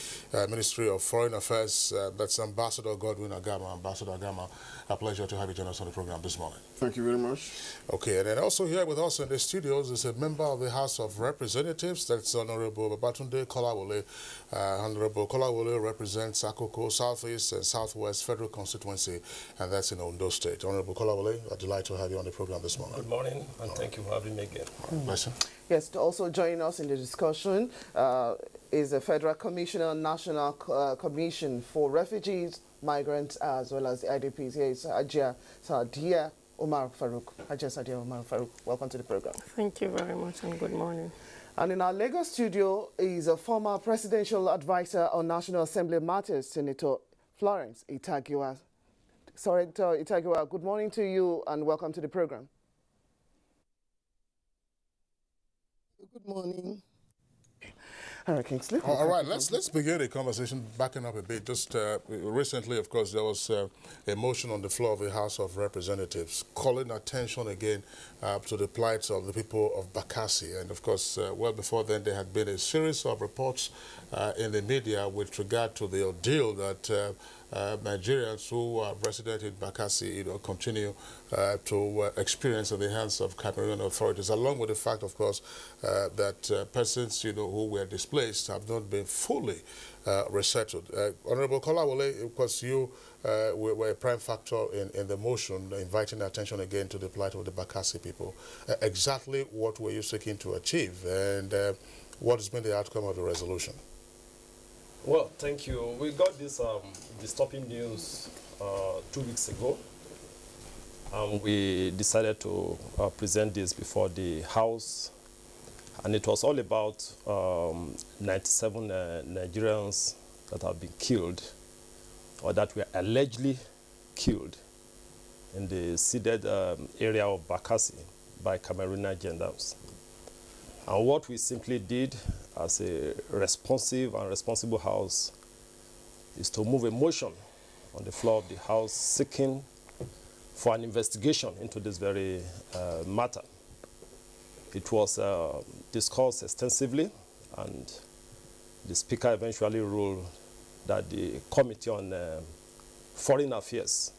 Ministry of Foreign Affairs, that's Ambassador Godwin Agama. Ambassador Agama, a pleasure to have you join us on the program this morning. Thank you very much. Okay, and then also here with us in the studios is a member of the House of Representatives, that's Honorable Babatunde Kolawole. Honorable Kolawole represents Akoko Southeast and Southwest Federal Constituency, and that's in Ondo State. Honorable Kolawole, I'm delighted to have you on the program this morning. Good morning, and thank you for having me again. Bless you. Yes, to also join us in the discussion is the Federal Commissioner, National Commission for Refugees, Migrants, as well as the IDPs. Here is Hajia Sadia Omar Farouk. Hajia Sadia Omar Farouk, welcome to the program. Thank you very much, and good morning. And in our Lagos studio is a former presidential advisor on National Assembly matters, Senator Florence Itagiwa. Senator Itagiwa, good morning to you and welcome to the program. Good morning. Kingsley. All right, let's begin the conversation backing up a bit. Just recently, of course, there was a motion on the floor of the House of Representatives calling attention again to the plight of the people of Bakassi. And of course, well before then, there had been a series of reports in the media with regard to the ordeal that Nigerians who are resident in Bakassi, continue to experience at the hands of Cameroonian authorities, along with the fact, of course, that persons, who were displaced have not been fully resettled. Honorable Kolawole, of course, you were a prime factor in the motion inviting attention again to the plight of the Bakassi people. Exactly what were you seeking to achieve, and what has been the outcome of the resolution? Well, thank you. We got this disturbing news 2 weeks ago. We decided to present this before the House, and it was all about 97 Nigerians that have been killed, or that were allegedly killed in the ceded area of Bakassi by Cameroonian gendarmes. And what we simply did as a responsive and responsible House is to move a motion on the floor of the House seeking for an investigation into this very matter. It was discussed extensively, and the Speaker eventually ruled that the Committee on Foreign Affairs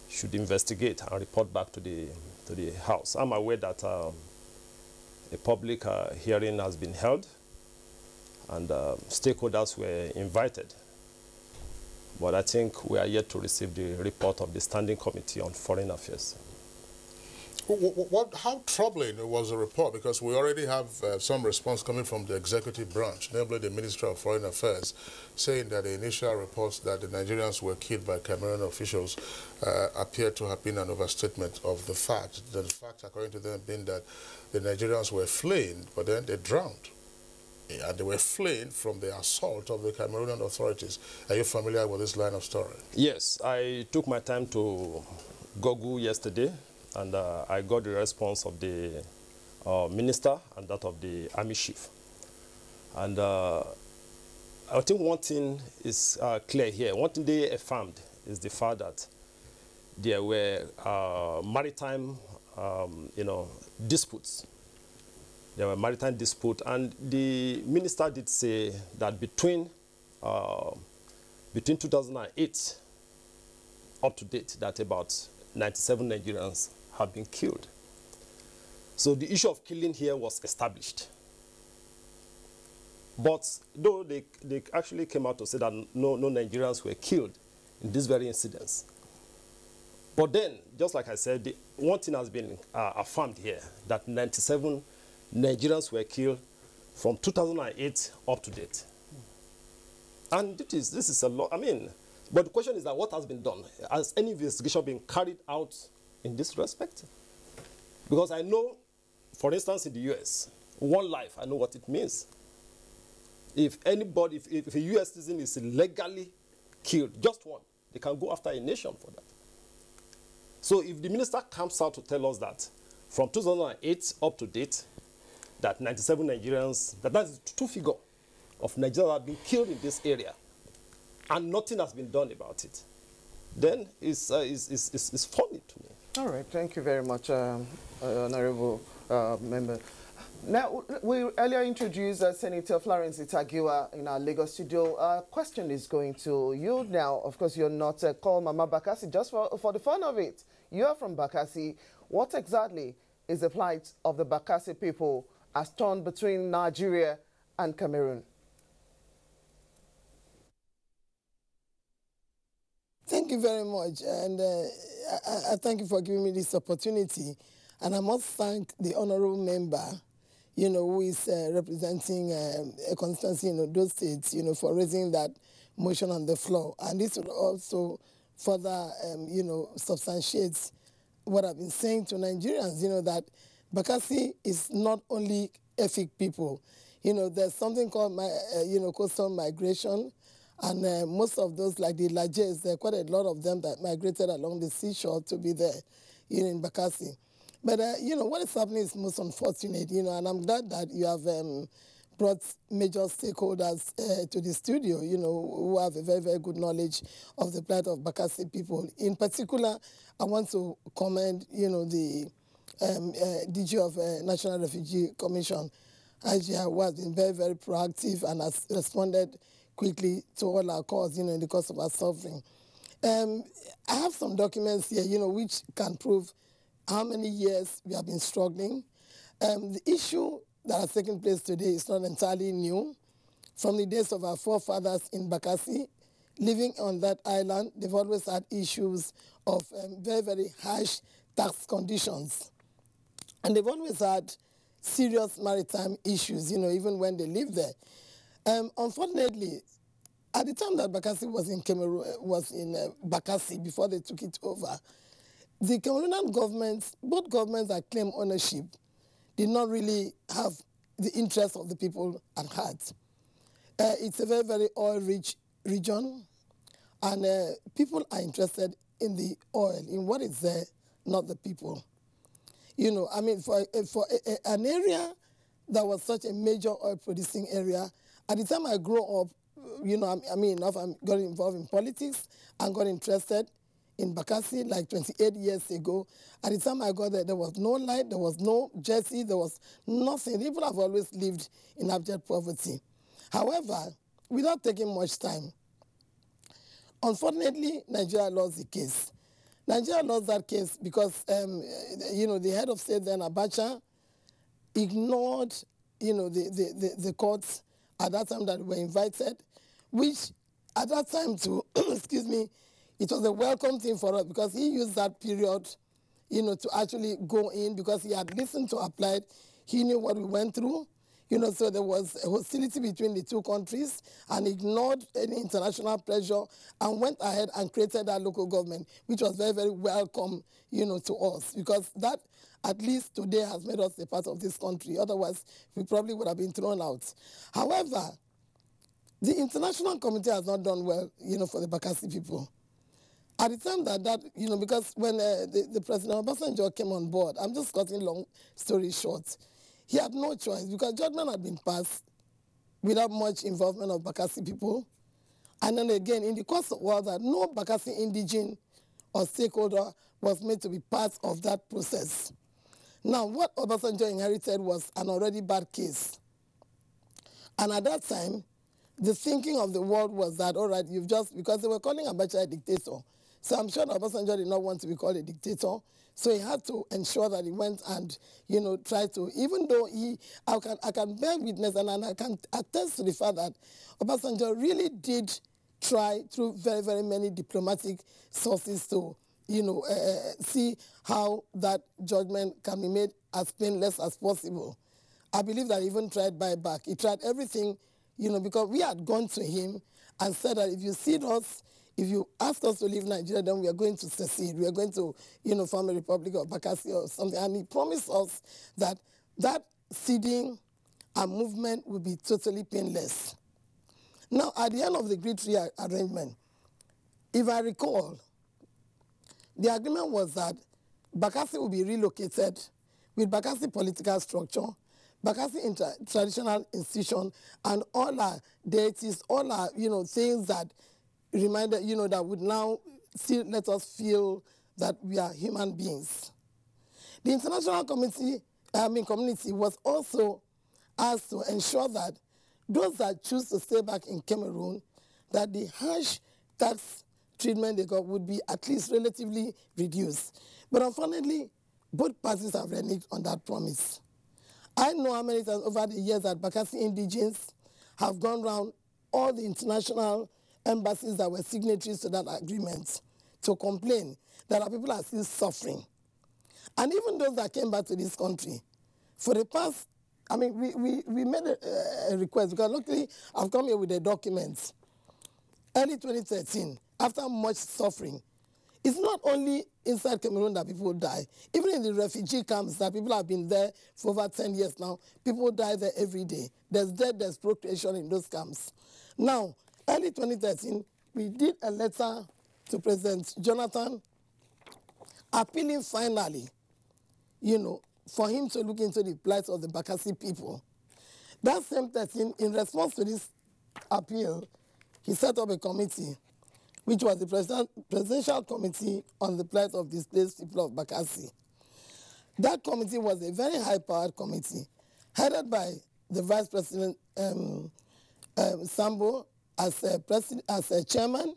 should investigate and report back to the House. I'm aware that a public hearing has been held, and stakeholders were invited. But I think we are yet to receive the report of the Standing Committee on Foreign Affairs. How troubling was the report? Because we already have some response coming from the executive branch, namely the Ministry of Foreign Affairs, saying that the initial reports that the Nigerians were killed by Cameroonian officials appear to have been an overstatement of the fact. The fact, according to them, being that the Nigerians were fleeing, but then they drowned. And they were fleeing from the assault of the Cameroonian authorities. Are you familiar with this line of story? Yes, I took my time to Google yesterday, and I got the response of the minister and that of the army chief. And I think one thing is clear here. One thing they affirmed is the fact that there were maritime, disputes. There were maritime disputes, and the minister did say that between 2008 up to date, that about 97 Nigerians have been killed. So the issue of killing here was established. But though they actually came out to say that no Nigerians were killed in these very incidents. But then, just like I said, one thing has been affirmed here, that 97 Nigerians were killed from 2008 up to date. And this is a lot. I mean, but the question is that what has been done? Has any investigation been carried out in this respect? Because I know, for instance, in the US, one life, I know what it means. If anybody, if a US citizen is illegally killed, just one, they can go after a nation for that. So if the minister comes out to tell us that from 2008 up to date, that 97 Nigerians, that's the true figure of Nigerians that have been killed in this area, and nothing has been done about it, then it's funny to me. All right, thank you very much, Honorable Member. Now, we earlier introduced Senator Florence Itagiwa in our Lagos studio. Our question is going to you now. Of course, you're not called Mama Bakassi just for the fun of it. You are from Bakassi. What exactly is the plight of the Bakassi people as torn between Nigeria and Cameroon? Thank you very much, and I thank you for giving me this opportunity. And I must thank the honourable member, who is representing a constituency in those states, for raising that motion on the floor. And this will also further, substantiate what I've been saying to Nigerians, that Bakassi is not only ethnic people. There's something called, coastal migration. And most of those, like the Lajes, there are quite a lot of them that migrated along the seashore to be there, in Bakassi. But, what is happening is most unfortunate, and I'm glad that you have brought major stakeholders to the studio, who have a very, very good knowledge of the plight of Bakassi people. In particular, I want to commend, the DG of National Refugee Commission, Abuja, who has been very, very proactive and has responded quickly to all our calls, in the course of our suffering. I have some documents here, which can prove how many years we have been struggling. The issue that has taken place today is not entirely new. From the days of our forefathers in Bakassi, living on that island, they've always had issues of very, very harsh tax conditions. And they've always had serious maritime issues, even when they lived there. Unfortunately, at the time that Bakassi was in Cameroon, Bakassi, before they took it over, the Cameroonian governments, both governments that claim ownership, did not really have the interests of the people at heart. It's a very, very oil-rich region, and people are interested in the oil, in what is there, not the people. For an area that was such a major oil-producing area, at the time I grew up, I got involved in politics and got interested in Bakassi like 28 years ago. At the time I got there, there was no light, there was no jersey, there was nothing. People have always lived in abject poverty. However, without taking much time, unfortunately, Nigeria lost the case. Nigeria lost that case because, the head of state then, Abuja, ignored, the courts at that time that were invited, which at that time too, excuse me, it was a welcome thing for us because he used that period, to actually go in because he had listened to our plight. He knew what we went through, so there was a hostility between the two countries and ignored any international pressure and went ahead and created that local government, which was very, very welcome, to us because that at least today has made us a part of this country. Otherwise, we probably would have been thrown out. However, the international community has not done well, for the Bakassi people. At the time because when the President Obasanjo came on board, I'm just cutting long story short, he had no choice because judgment had been passed without much involvement of Bakassi people. And then again, in the course of all that, no Bakassi indigene or stakeholder was made to be part of that process. Now, what Obasanjo inherited was an already bad case. And at that time, the thinking of the world was that, all right, because they were calling Abacha a dictator. So I'm sure that Obasanjo did not want to be called a dictator. So he had to ensure that he went and, tried to, even though I can bear witness and I can attest to the fact that Obasanjo really did try through very, very many diplomatic sources to, see how that judgment can be made as painless as possible. I believe that he even tried buyback. He tried everything, because we had gone to him and said that if you cede us, if you ask us to leave Nigeria, then we are going to secede. We are going to, form a Republic of Bakassi or something. And he promised us that that ceding and movement would be totally painless. Now, at the end of the Great Tree arrangement, if I recall, the agreement was that Bakassi will be relocated with Bakassi political structure, Bakassi traditional institution, and all our deities, all our, things that reminded, that would now still let us feel that we are human beings. The international community was also asked to ensure that those that choose to stay back in Cameroon, that the harsh tax treatment they got would be at least relatively reduced. But unfortunately, both parties have reneged on that promise. I know how many times over the years that Bakassi indigenes have gone around all the international embassies that were signatories to that agreement to complain that our people are still suffering. And even those that came back to this country, for the past, we made a request, because luckily I've come here with the documents. Early 2013, after much suffering, it's not only inside Cameroon that people die. Even in the refugee camps that people have been there for over 10 years now, people die there every day. There's death, there's procreation in those camps. Now, early 2013, we did a letter to President Jonathan appealing finally, for him to look into the plight of the Bakassi people. That same 13, in response to this appeal, he set up a committee, which was the Presidential Committee on the Plight of Displaced People of Bakassi. That committee was a very high-powered committee, headed by the Vice President Sambo as a chairman,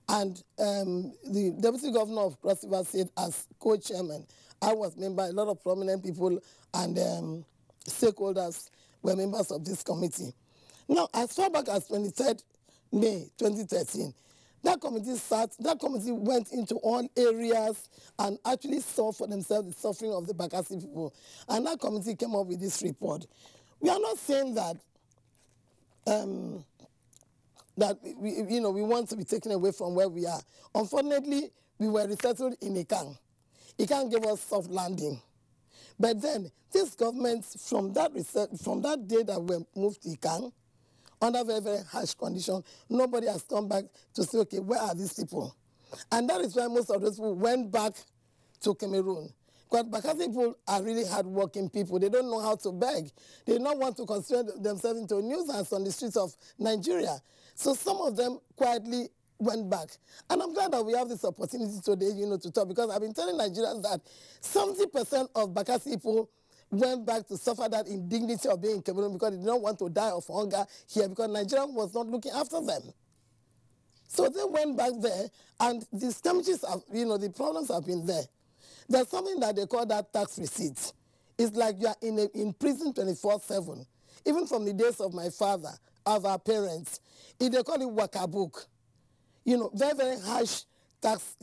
and the Deputy Governor of Cross River State as co-chairman. I was member, a lot of prominent people and stakeholders were members of this committee. Now, as far back as 23rd May 2013, that committee went into all areas and actually saw for themselves the suffering of the Bakassi people. And that committee came up with this report. We are not saying that we want to be taken away from where we are. Unfortunately, we were resettled in Ikan. Ikan gave us soft landing. But then, this government, from that day that we moved to Ikan, under very, very harsh conditions, nobody has come back to say, okay, where are these people? And that is why most of those people went back to Cameroon. Because Bakassi people are really hard-working people. They don't know how to beg. They do not want to consider themselves into a nuisance on the streets of Nigeria. So some of them quietly went back. And I'm glad that we have this opportunity today, to talk, because I've been telling Nigerians that 70% of Bakassi people went back to suffer that indignity of being in Cameroon because they did not want to die of hunger here because Nigeria was not looking after them. So they went back there, and the skirmishes, the problems have been there. There's something that they call that tax receipt. It's like you are in prison 24/7. Even from the days of my father, of our parents, they call it wakabook. Very, very harsh tax,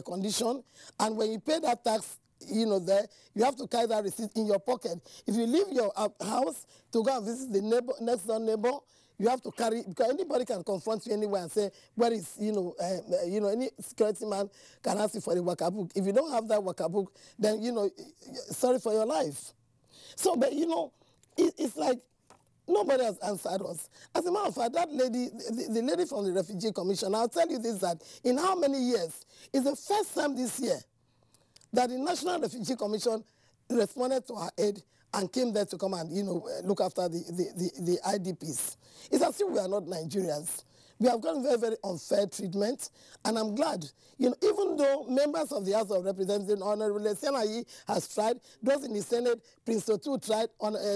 condition. And when you pay that tax, there, you have to carry that receipt in your pocket. If you leave your house to go and visit the next door neighbor, you have to carry, because anybody can confront you anywhere and say, where is, any security man can ask you for the wakabook. If you don't have that wakabook, then, sorry for your life. So, but, it's like nobody has answered us. As a matter of fact, that lady, the lady from the Refugee Commission, I'll tell you this, that in how many years, it's the first time this year that the National Refugee Commission responded to our aid and came there to come and, look after the IDPs. It's as if we are not Nigerians. We have gotten very, very unfair treatment, and I'm glad, even though members of the House of Representatives, Honorable Senayi has tried, those in the Senate, Prince Otu tried,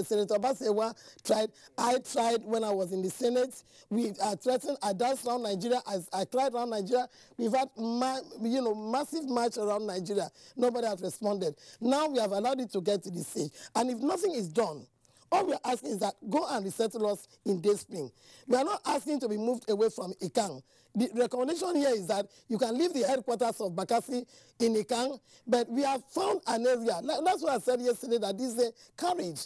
Senator Basewa tried, I tried when I was in the Senate. We are threatened. I danced around Nigeria. I cried around Nigeria. We've had, massive march around Nigeria. Nobody has responded. Now we have allowed it to get to this stage, and if nothing is done, all we are asking is that go and resettle us in Day Spring. We are not asking to be moved away from Ikan. The recommendation here is that you can leave the headquarters of Bakassi in Ikan, but we have found an area. That's what I said yesterday, that this is a courage.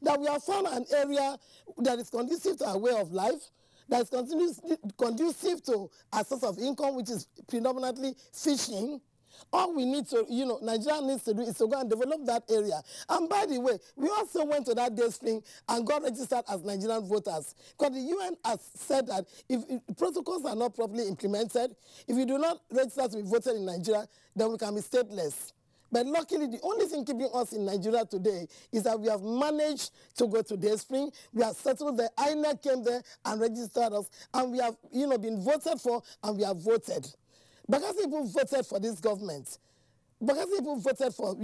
That we have found an area that is conducive to our way of life, that is conducive to our source of income, which is predominantly fishing. All we need to, Nigeria needs to do is to go and develop that area. And by the way, we also went to that Day Spring and got registered as Nigerian voters. Because the UN has said that if protocols are not properly implemented, if you do not register to be voted in Nigeria, then we can be stateless. But luckily, the only thing keeping us in Nigeria today is that we have managed to go to Day Spring. We have settled there. INEC came there and registered us. And we have, been voted for, and we have voted. Bakassi people voted for this government. Bakassi people voted for,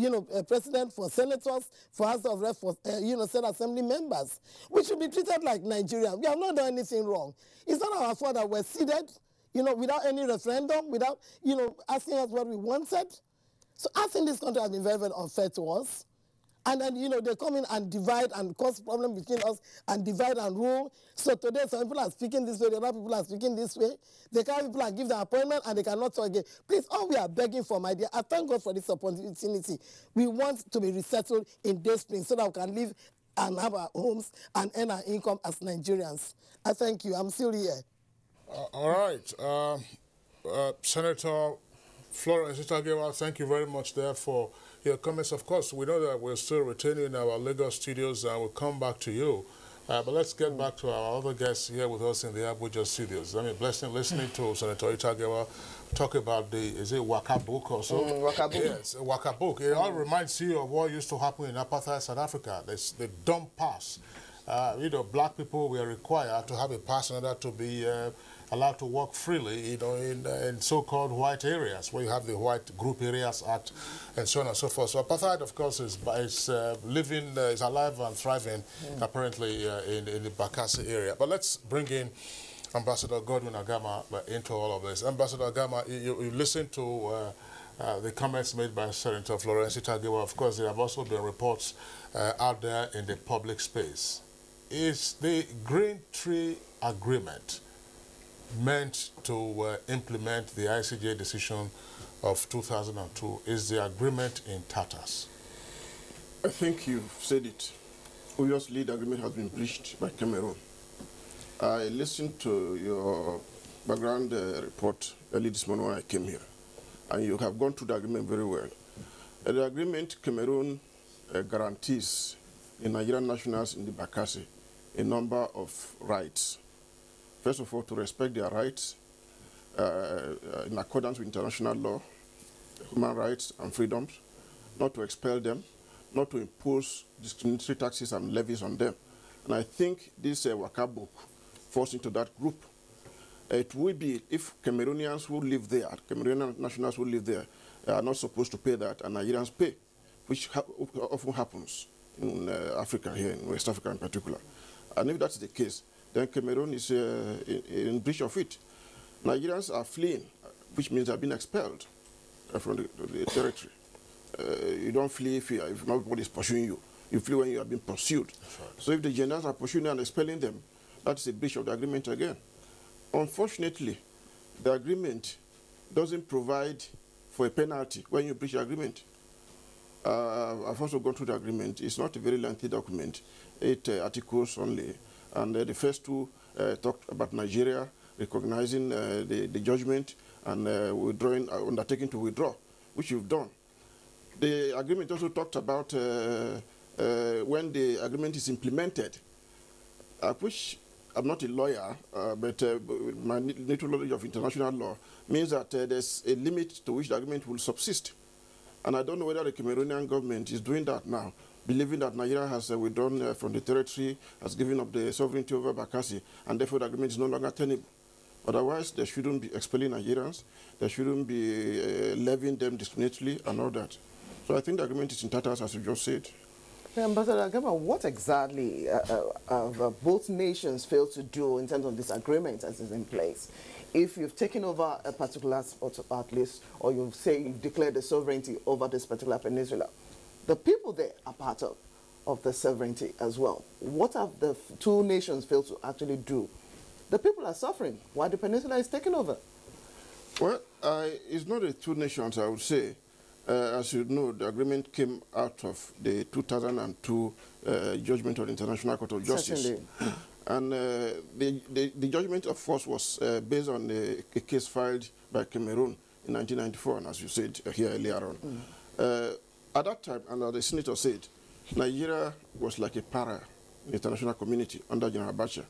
president, for senators, for House of Reps, for, State Assembly members. We should be treated like Nigeria. We have not done anything wrong. It's not our fault that we're seated, without any referendum, without, asking us what we wanted. So I think this country has been very, very unfair to us. And then, they come in and divide and cause problems between us and divide and rule. So today, some people are speaking this way, the other people are speaking this way. They can't people and give them appointment and they cannot talk again. Please, all we are begging for, my dear, I thank God for this opportunity. We want to be resettled in Day Spring so that we can live and have our homes and earn our income as Nigerians. I thank you. I'm still here. All right. Senator Florence Itagewa, thank you very much there for your comments. Of course, we know that we're still retaining our Lagos studios and we'll come back to you. But let's get back to our other guests here with us in the Abuja studios. I mean, listening to Senator Itagewa talk about is it Wakabook or so? Wakabook. Yes, Wakabook. It all reminds you of what used to happen in apartheid South Africa. The dumb pass. black people were required to have a pass in order to be allowed to walk freely, in so-called white areas, where you have the white group areas and so on and so forth. So apartheid, of course, is alive and thriving, apparently, in the Bakassi area. But let's bring in Ambassador Godwin Agama into all of this. Ambassador Agama, you listened to the comments made by Senator Florence Itagewa. Of course, there have also been reports out there in the public space. Is the Green Tree Agreement meant to implement the ICJ decision of 2002? Is the agreement in tatters? I think you've said it. Obviously, the agreement has been breached by Cameroon. I listened to your background report early this morning when I came here, and you have gone through the agreement very well. The agreement, Cameroon guarantees the Nigerian nationals in the Bakassi a number of rights. First of all, to respect their rights in accordance with international law, human rights and freedoms, not to expel them, not to impose discriminatory taxes and levies on them. And I think this Waka book falls into that group. It will be, if Cameroonians who live there, Cameroonian nationals who live there, are not supposed to pay that, and Nigerians pay, which often happens in Africa, here in West Africa in particular. And if that's the case, then Cameroon is in breach of it. Nigerians are fleeing, which means they're being expelled from the territory. You don't flee if nobody is pursuing you. You flee when you are being pursued. Right. So if the generals are pursuing you and expelling them, that's a breach of the agreement again. Unfortunately, the agreement doesn't provide for a penalty when you breach the agreement. I've also gone through the agreement. It's not a very lengthy document, 8 articles only. And the first 2 talked about Nigeria recognizing the judgment and undertaking to withdraw, which you've done. The agreement also talked about when the agreement is implemented, which I'm not a lawyer, but my little knowledge of international law means that there's a limit to which the agreement will subsist. And I don't know whether the Cameroonian government is doing that now, believing that Nigeria has withdrawn from the territory, has given up the sovereignty over Bakassi, and therefore the agreement is no longer tenable. Otherwise, they shouldn't be expelling Nigerians, they shouldn't be levying them discriminatorily and all that. So I think the agreement is in tatters, as you just said. Ambassador Agama, what exactly have both nations failed to do in terms of this agreement as is in place? If you've taken over a particular spot at least, or you say you've declared the sovereignty over this particular peninsula, the people there are part of the sovereignty as well. What have the 2 nations failed to actually do? The people are suffering while the peninsula is taken over. Well, it's not the 2 nations, I would say. As you know, the agreement came out of the 2002 judgment of the International Court of Justice. Certainly. And the judgment, of course, was based on a case filed by Cameroon in 1994, and as you said here earlier on. At that time, and as the senator said, Nigeria was like a para in the international community under General Abuja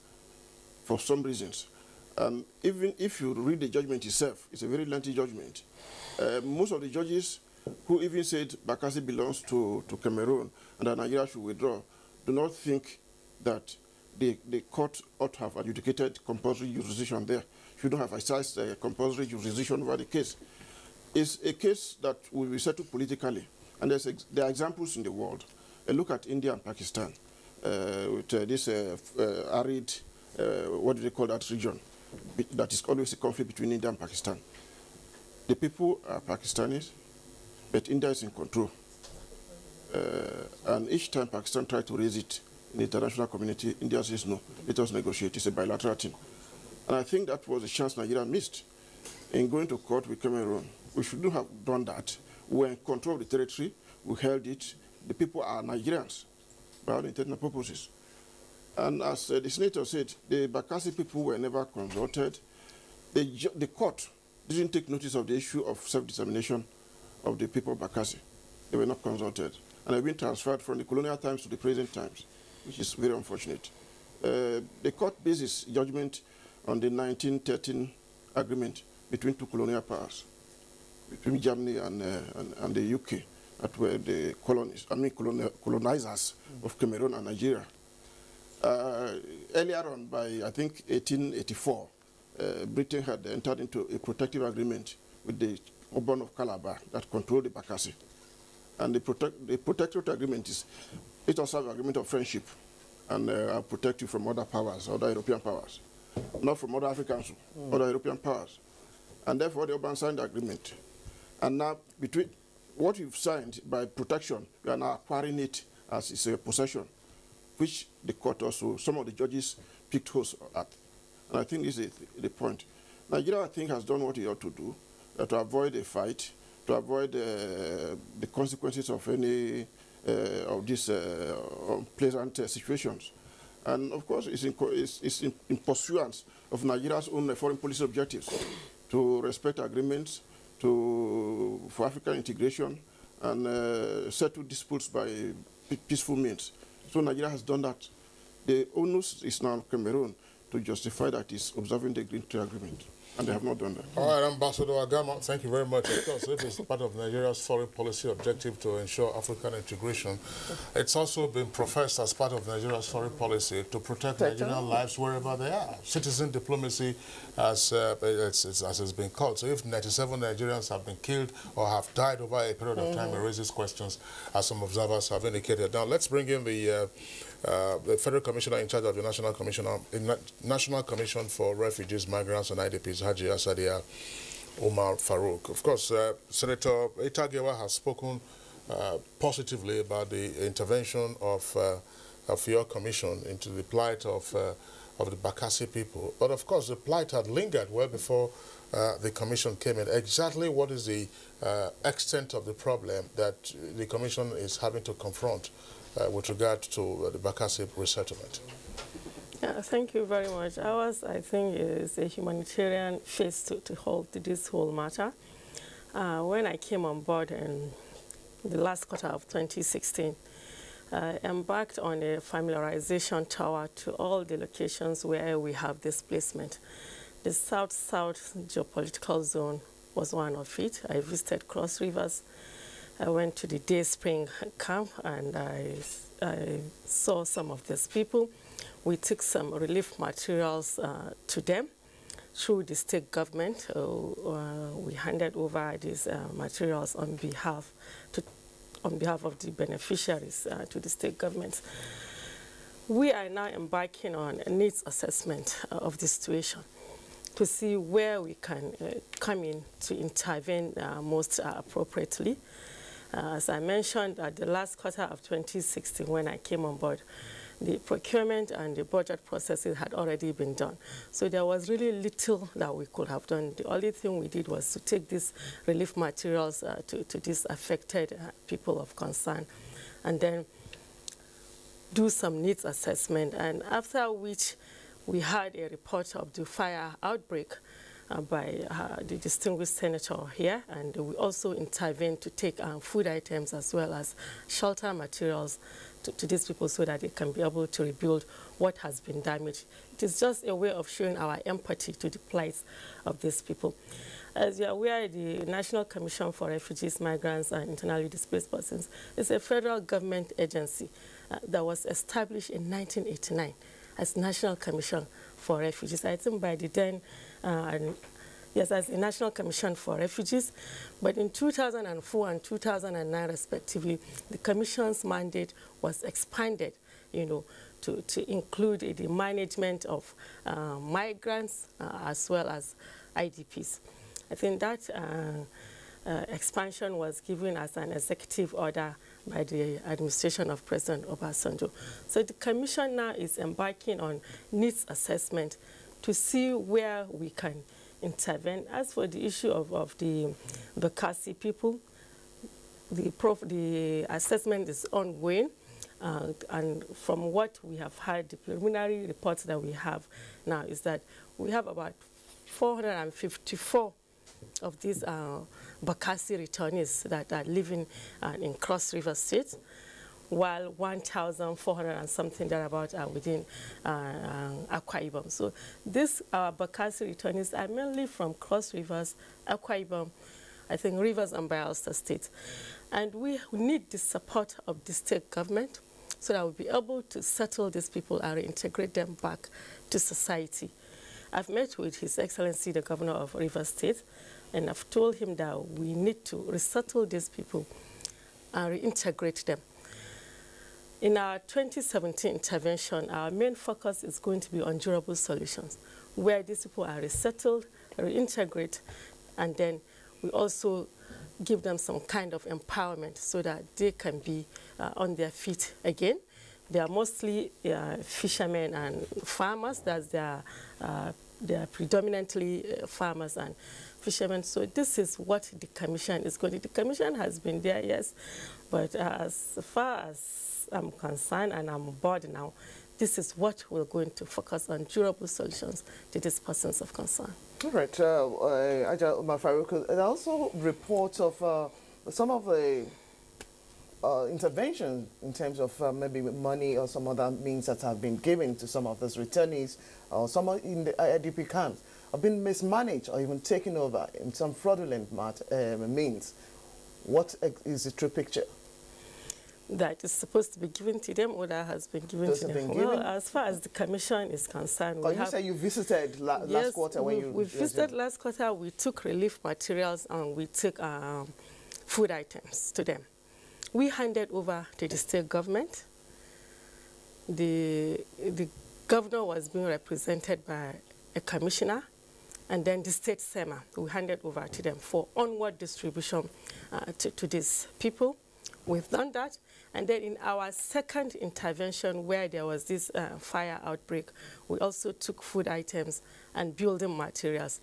for some reasons. And even if you read the judgment itself, it's a very lengthy judgment. Most of the judges who even said Bakassi belongs to Cameroon and that Nigeria should withdraw do not think that the court ought to have adjudicated compulsory jurisdiction there. Shouldn't have exercised compulsory jurisdiction over the case. It's a case that will be settled politically. And there are examples in the world. Look at India and Pakistan with this arid, what do they call that region? That is always a conflict between India and Pakistan. The people are Pakistanis, but India is in control. And each time Pakistan tried to raise it in the international community, India says no, let us negotiate. It's a bilateral thing. And I think that was a chance Nigeria missed in going to court with Cameroon. We shouldn't have done that. We were in control of the territory. We held it. The people are Nigerians by all intents and purposes. And as the senator said, the Bakassi people were never consulted. The court didn't take notice of the issue of self-determination of the people of Bakassi. They were not consulted. And they've been transferred from the colonial times to the present times, which is very unfortunate. The court bases judgment on the 1913 agreement between 2 colonial powers, between Germany and the UK, that were the colonizers of Cameroon and Nigeria. Earlier on, by I think 1884, Britain had entered into a protective agreement with the Oban of Calabar that controlled the Bakassi. And the protective agreement is, it also an agreement of friendship, and I'll protect you from other powers, other European powers, not from other Africans, other European powers. And therefore, the Oban signed the agreement. And now, between what you've signed by protection, you are now acquiring it as its possession, which the court also, some of the judges picked holes at. And I think this is the point. Nigeria, I think, has done what it ought to do to avoid a fight, to avoid the consequences of any of these unpleasant situations. And of course, it's in pursuance of Nigeria's own foreign policy objectives to respect agreements, for African integration, and settle disputes by peaceful means. So Nigeria has done that. The onus is now Cameroon to justify that it's observing the Green Trade Agreement. And they have not done that. All right, Ambassador Agama, thank you very much. Of course, if it's part of Nigeria's foreign policy objective to ensure African integration, it's also been professed as part of Nigeria's foreign policy to protect Nigerian lives wherever they are. Citizen diplomacy, as it's been called. So if 97 Nigerians have been killed or have died over a period of time, it raises questions, as some observers have indicated. Now, let's bring in the Federal Commissioner in charge of the National Commission for Refugees, Migrants and IDPs, Haji Asadia Omar Farouk. Of course, Senator Itagewa has spoken positively about the intervention of your commission into the plight of the Bakassi people. But of course, the plight had lingered well before the commission came in. Exactly what is the extent of the problem that the commission is having to confront with regard to the Bakassi resettlement? Yeah, thank you very much. Ours, I think, is a humanitarian face to hold this whole matter. When I came on board in the last quarter of 2016, I embarked on a familiarization tour to all the locations where we have displacement. The South-South geopolitical zone was one of it. I visited Cross Rivers. I went to the Day Spring camp and I saw some of these people. We took some relief materials to them through the state government. We handed over these materials on behalf of the beneficiaries to the state government. We are now embarking on a needs assessment of the situation to see where we can come in to intervene most appropriately. As I mentioned, at the last quarter of 2016, when I came on board, the procurement and the budget processes had already been done. So there was really little that we could have done. The only thing we did was to take these relief materials to these affected people of concern and then do some needs assessment. And after which we had a report of the fire outbreak by the distinguished senator here, and we also intervened to take food items as well as shelter materials to these people so that they can be able to rebuild what has been damaged. It is just a way of showing our empathy to the plight of these people. As you are aware, the National Commission for Refugees, Migrants and Internally Displaced Persons is a federal government agency that was established in 1989 as National Commission for Refugees. I think by the then, yes, as the National Commission for Refugees, but in 2004 and 2009 respectively, the Commission's mandate was expanded, to include the management of migrants as well as IDPs. I think that expansion was given as an executive order by the administration of President Obasanjo. So the Commission now is embarking on needs assessment to see where we can intervene. As for the issue of the Bakassi people, the assessment is ongoing. And from what we have heard, the preliminary reports that we have now is that we have about 454 of these Bakassi returnees that are living in Cross River State, while 1,400 and something thereabout are within Akwa Ibom. So these Bakassi returnees are mainly from Cross Rivers, Akwa Ibom, I think Rivers and Bayelsa State. And we need the support of the state government so that we'll be able to settle these people and reintegrate them back to society. I've met with His Excellency, the Governor of Rivers State, and I've told him that we need to resettle these people and reintegrate them. In our 2017 intervention, our main focus is going to be on durable solutions, where these people are resettled, reintegrate, and then we also give them some kind of empowerment so that they can be on their feet again. They are mostly fishermen and farmers. They are predominantly farmers and fishermen. So this is what the commission is going to do. The commission has been there, yes, but as far as I'm concerned and I'm on board now, this is what we're going to focus on, durable solutions to these persons of concern. All right, Farouk, and also reports of some of the intervention in terms of maybe money or some other means that have been given to some of those returnees or some in the IDP camps have been mismanaged or even taken over in some fraudulent means. What is the true picture? That is supposed to be given to them or that has been given to them? Well, as far as the commission is concerned... you say you visited last quarter when you... We visited last quarter, we took relief materials and we took food items to them. We handed over to the state government. The governor was being represented by a commissioner, and then the state SEMA, we handed over to them for onward distribution to these people. We've done that, and then in our second intervention where there was this fire outbreak, we also took food items and building materials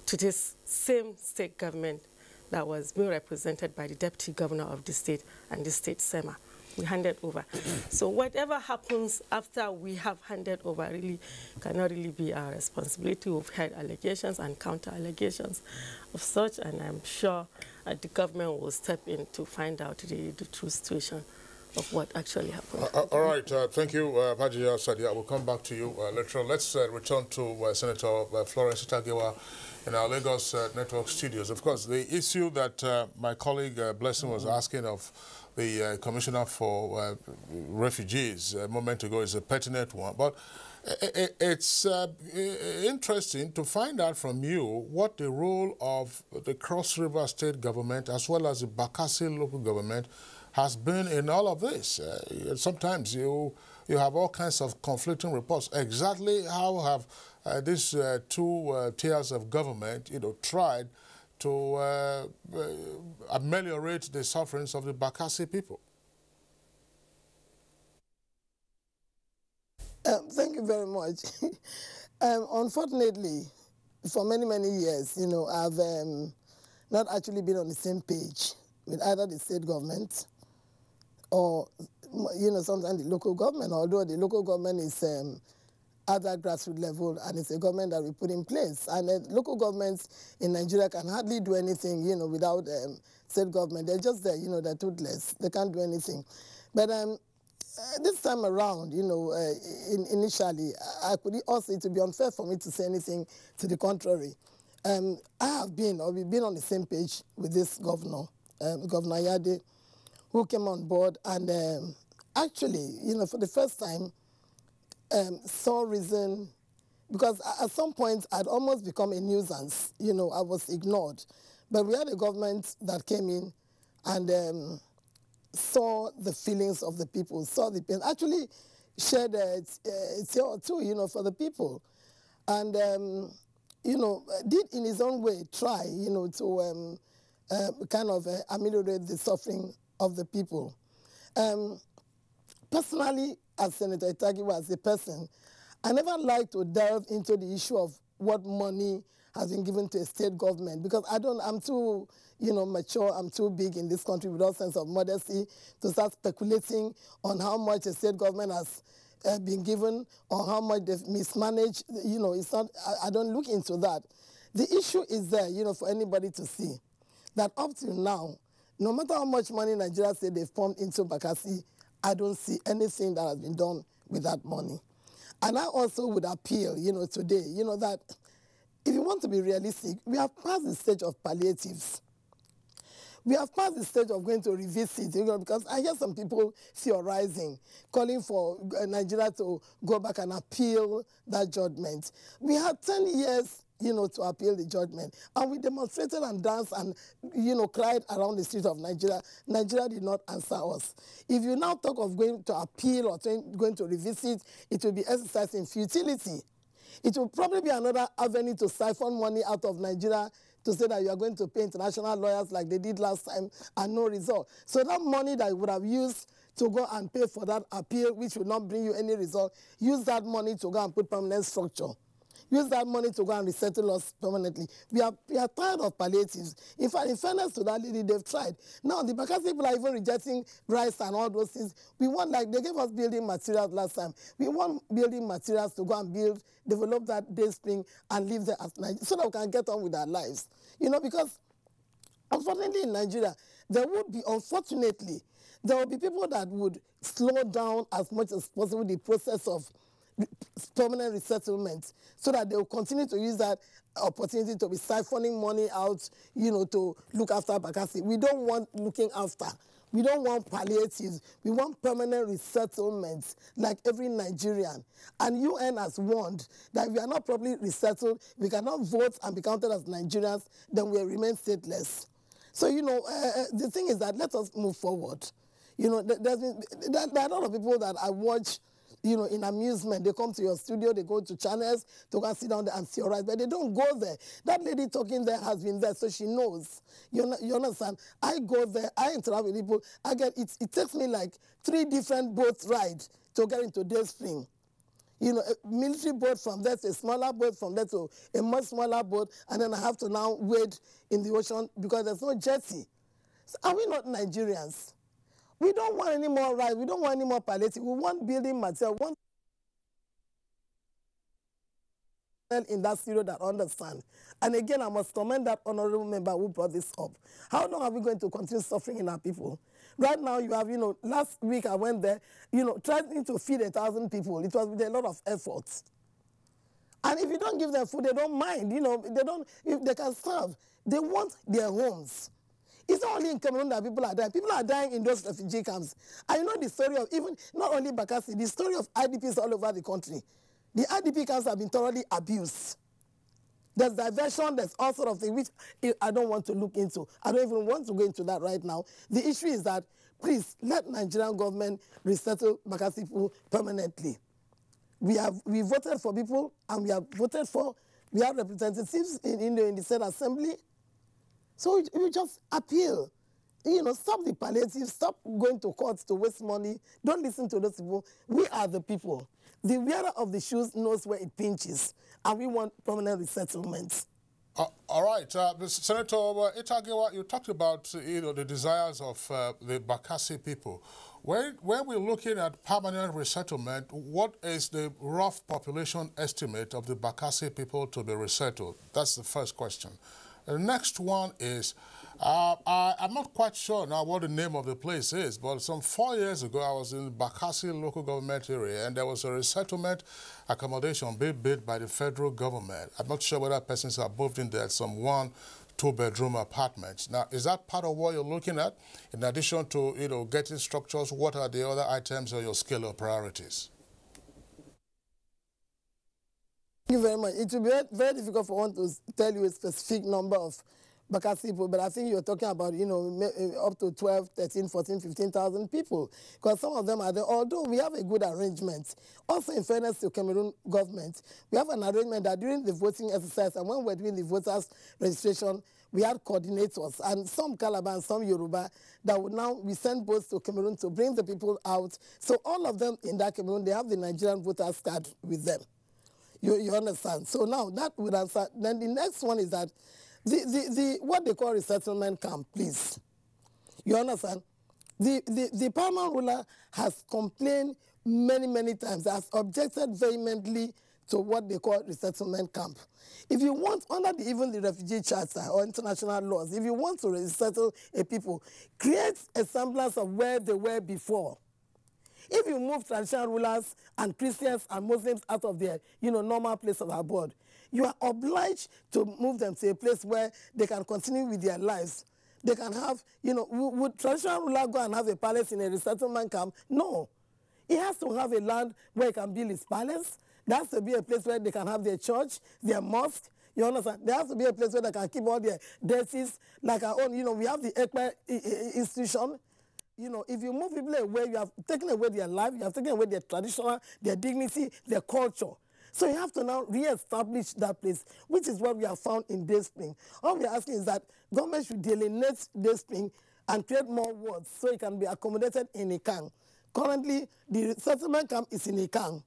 to this same state government that was being represented by the deputy governor of the state and the state SEMA. We handed over. So whatever happens after we have handed over really cannot really be our responsibility. We've had allegations and counter-allegations of such, and I'm sure the government will step in to find out the true situation of what actually happened. All right, thank you, Hajiya Sadia. We'll come back to you later on. Let's return to Senator Florence Itagewa in our Lagos Network studios. Of course, the issue that my colleague Blessing was asking of the Commissioner for Refugees a moment ago is a pertinent one. But it's interesting to find out from you what the role of the Cross River State government as well as the Bakassi local government has been in all of this. Sometimes you have all kinds of conflicting reports. Exactly how have these two tiers of government, tried to ameliorate the sufferings of the Bakassi people? Thank you very much. Unfortunately, for many, many years, I've not actually been on the same page with either the state government or, sometimes the local government, although the local government is at that grassroots level and it's a government that we put in place. And local governments in Nigeria can hardly do anything, without state government. They're just there, they're toothless. They can't do anything. But this time around, initially, I could also, it would be unfair for me to say anything to the contrary. We've been on the same page with this governor, Governor Yade, who came on board and actually, for the first time, saw reason, because at some point I'd almost become a nuisance. I was ignored. But we had a government that came in and saw the feelings of the people, saw the pain, actually shared a tear or two, for the people. And, did in his own way try, to kind of ameliorate the suffering of the people. Personally, as Senator Itagewa, as a person, I never like to delve into the issue of what money has been given to a state government, because I'm too, mature, I'm too big in this country with all sense of modesty to start speculating on how much a state government has been given or how much they've mismanaged. It's not, I don't look into that. The issue is there, for anybody to see, that up till now, no matter how much money Nigeria say they've pumped into Bakassi, I don't see anything that has been done with that money. And I also would appeal, today, that if you want to be realistic, we have passed the stage of palliatives. We have passed the stage of going to revisit, you know, because I hear some people theorizing, calling for Nigeria to go back and appeal that judgment. We had 10 years, you know, to appeal the judgment. And we demonstrated and danced and, you know, cried around the streets of Nigeria. Nigeria did not answer us. If you now talk of going to appeal or going to revisit, it will be exercised in futility. It will probably be another avenue to siphon money out of Nigeria to say that you are going to pay international lawyers like they did last time and no result. So that money that you would have used to go and pay for that appeal, which will not bring you any result, use that money to go and put permanent structure. Use that money to go and resettle us permanently. We are tired of palliatives. In fact, in fairness to that lady, they've tried. Now, the Bakassi people are even rejecting rice and all those things. We want, like, they gave us building materials last time. We want building materials to go and build, develop that day spring and live there as Nigeria so that we can get on with our lives. You know, because unfortunately in Nigeria, there would be, unfortunately, there will be people that would slow down as much as possible the process of permanent resettlement so that they will continue to use that opportunity to be siphoning money out, you know, to look after Bakassi. We don't want looking after. We don't want palliatives. We want permanent resettlements like every Nigerian. And UN has warned that if we are not properly resettled, we cannot vote and be counted as Nigerians, then we will remain stateless. So, you know, the thing is that let us move forward. You know, there are a lot of people that I watch, you know, in amusement. They come to your studio, they go to channels, they go and sit down there and theorize, but they don't go there. That lady talking there has been there, so she knows. You understand? I go there, I interact with people. I get it takes me like 3 different boat rides to get into Day Spring. You know, a military boat from there to a smaller boat, from there to a much smaller boat, and then I have to now wade in the ocean because there's no jetty. So are we not Nigerians? We don't want any more rights. We don't want any more palliative. We want building material. We want in that studio that understand. And again, I must commend that honorable member who brought this up. How long are we going to continue suffering in our people? Right now, you have, you know, last week I went there, you know, trying to feed 1,000 people. It was with a lot of effort. And if you don't give them food, they don't mind. You know, they don't, if they can serve. They want their homes. It's not only in Cameroon that people are dying. People are dying in those refugee camps. I know the story of even, not only Bakassi, the story of IDPs all over the country. The IDP camps have been thoroughly abused. There's diversion, there's all sort of things, which I don't want to look into. I don't even want to go into that right now. The issue is that, please, let Nigerian government resettle Bakassi people permanently. We voted for people, and we have representatives in the State Assembly. So you just appeal. You know, stop the palliative, stop going to courts to waste money. Don't listen to those people. We are the people. The wearer of the shoes knows where it pinches, and we want permanent resettlements. All right, Senator Itagewa, you talked about you know, the desires of the Bakassi people. When we're looking at permanent resettlement, what is the rough population estimate of the Bakassi people to be resettled? That's the first question. The next one is, I'm not quite sure now what the name of the place is, but some 4 years ago, I was in the Bakassi local government area, and there was a resettlement accommodation being built by the federal government. I'm not sure whether persons have moved in there, some 1- 2-bedroom apartments. Now, is that part of what you're looking at? In addition to, you know, getting structures, what are the other items on your scale of priorities? Thank you very much. It will be very difficult for one to tell you a specific number of Bakassi people, but I think you're talking about, you know, up to 12, 13, 14, 15,000 people, because some of them are there, although we have a good arrangement. Also, in fairness to Cameroon government, we have an arrangement that during the voting exercise and when we're doing the voters registration, we had coordinators, and some Calabar and some Yoruba, that would now, we send boats to Cameroon to bring the people out. So all of them in that Cameroon, they have the Nigerian voters card with them. You understand? So now that would answer. Then the next one is that what they call resettlement camp, please. You understand? The paramount ruler has complained many times, has objected vehemently to what they call resettlement camp. If you want, under even the refugee charter or international laws, if you want to resettle a people, create a semblance of where they were before. If you move traditional rulers and Christians and Muslims out of their, you know, normal place of abode, you are obliged to move them to a place where they can continue with their lives. They can have, you know, would traditional ruler go and have a palace in a resettlement camp? No. He has to have a land where he can build his palace. There has to be a place where they can have their church, their mosque. You understand? There has to be a place where they can keep all their deities, like our own. You know, we have the Ekpe institution. You know, if you move people away, you have taken away their life, you have taken away their traditional, their dignity, their culture. So you have to now re-establish that place, which is what we have found in Day Spring. All we are asking is that government should delineate Day Spring and create more wards so it can be accommodated in Ikang. Currently, the settlement camp is in Ikang,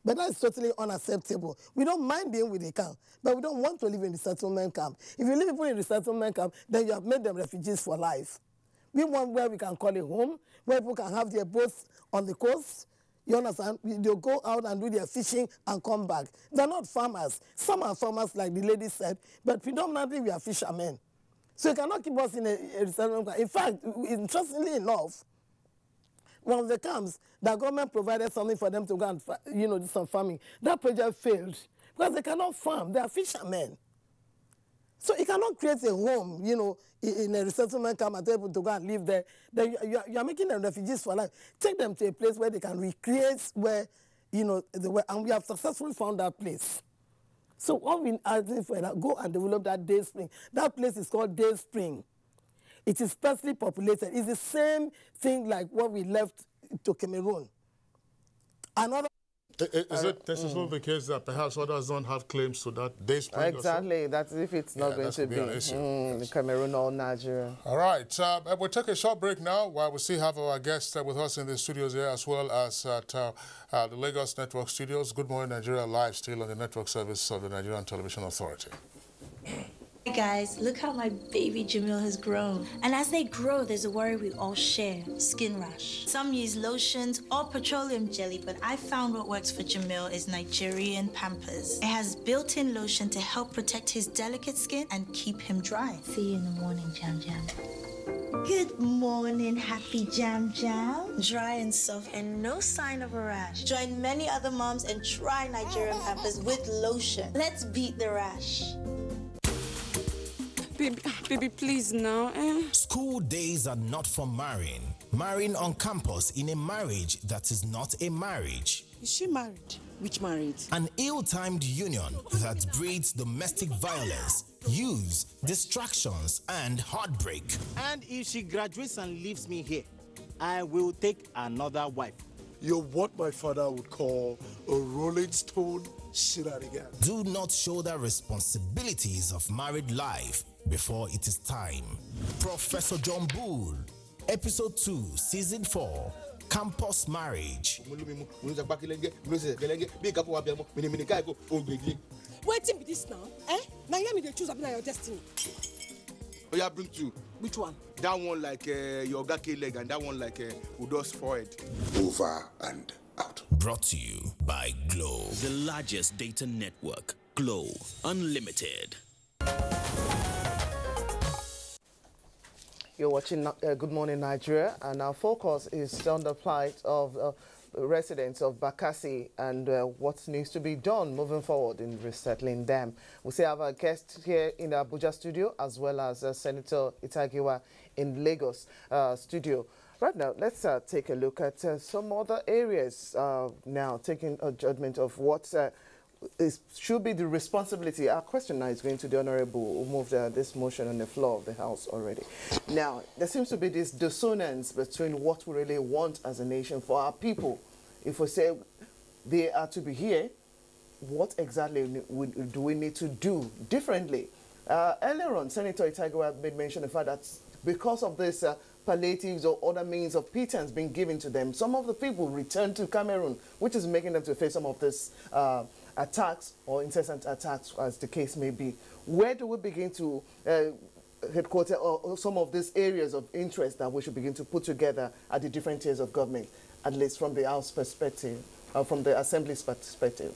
but that is totally unacceptable. We don't mind being with Ikang, but we don't want to live in the settlement camp. If you leave people in the settlement camp, then you have made them refugees for life. We want where we can call it home, where people can have their boats on the coast. You understand? They'll go out and do their fishing and come back. They're not farmers. Some are farmers, like the lady said, but predominantly we are fishermen. So you cannot keep us in a settlement camp. In fact, interestingly enough, one of the camps, the government provided something for them to go and, you know, do some farming. That project failed because they cannot farm. They are fishermen. So you cannot create a home, you know, in a resettlement camp and tell people to go and live there. Then you are making them refugees for life. Take them to a place where they can recreate where, you know, and we have successfully found that place. So what we are doing for that, go and develop that Day Spring. That place is called Day Spring. It is sparsely populated. It's the same thing like what we left to Cameroon. Another. This is not the case that perhaps others don't have claims to that Day Spring? Exactly. That's if it's not going to be an issue. Cameroon or Nigeria. All right. We'll take a short break now while we still have our guests with us in the studios here as well as at the Lagos Network Studios. Good Morning Nigeria live still on the network service of the Nigerian Television Authority. Hey guys, look how my baby Jamil has grown. And as they grow, there's a worry we all share, skin rash. Some use lotions or petroleum jelly, but I found what works for Jamil is Nigerian Pampers. It has built-in lotion to help protect his delicate skin and keep him dry. See you in the morning, Jam Jam. Good morning, happy Jam Jam. Dry and soft and no sign of a rash. Join many other moms and try Nigerian Pampers with lotion. Let's beat the rash. Baby, please now. School days are not for marrying. Marrying on campus in a marriage that is not a marriage. Is she married? Which marriage? An ill-timed union that breeds domestic violence, use, distractions, and heartbreak. And if she graduates and leaves me here, I will take another wife. You're what my father would call a Rolling Stone shenanigans. Do not shoulder responsibilities of married life before it is time. Professor John Bull, Episode 2, Season 4, Campus Marriage. Waiting be this now? Now you me choose your destiny. Oh yeah, bring two. Which one? That one like your Gake leg and that one like Udo's forehead. Over and out. Brought to you by Glow. The largest data network, Glow Unlimited. You're watching Good Morning Nigeria, and our focus is on the plight of residents of Bakassi and what needs to be done moving forward in resettling them. We still have our guest here in the Abuja studio, as well as Senator Itagiwa in Lagos studio. Right now, let's take a look at some other areas now, taking a judgment of what should be the responsibility. Our question now is going to the Honorable who moved this motion on the floor of the House already. Now, there seems to be this dissonance between what we really want as a nation for our people. If we say they are to be here, what exactly do we need to do differently? Earlier on, Senator Itagiwa made mention of the fact that because of this palliatives or other means of pittance being given to them, some of the people return to Cameroon, which is making them to face some of this attacks or incessant attacks, as the case may be. Where do we begin to headquarter or some of these areas of interest that we should begin to put together at the different tiers of government, at least from the House perspective, from the Assembly's perspective?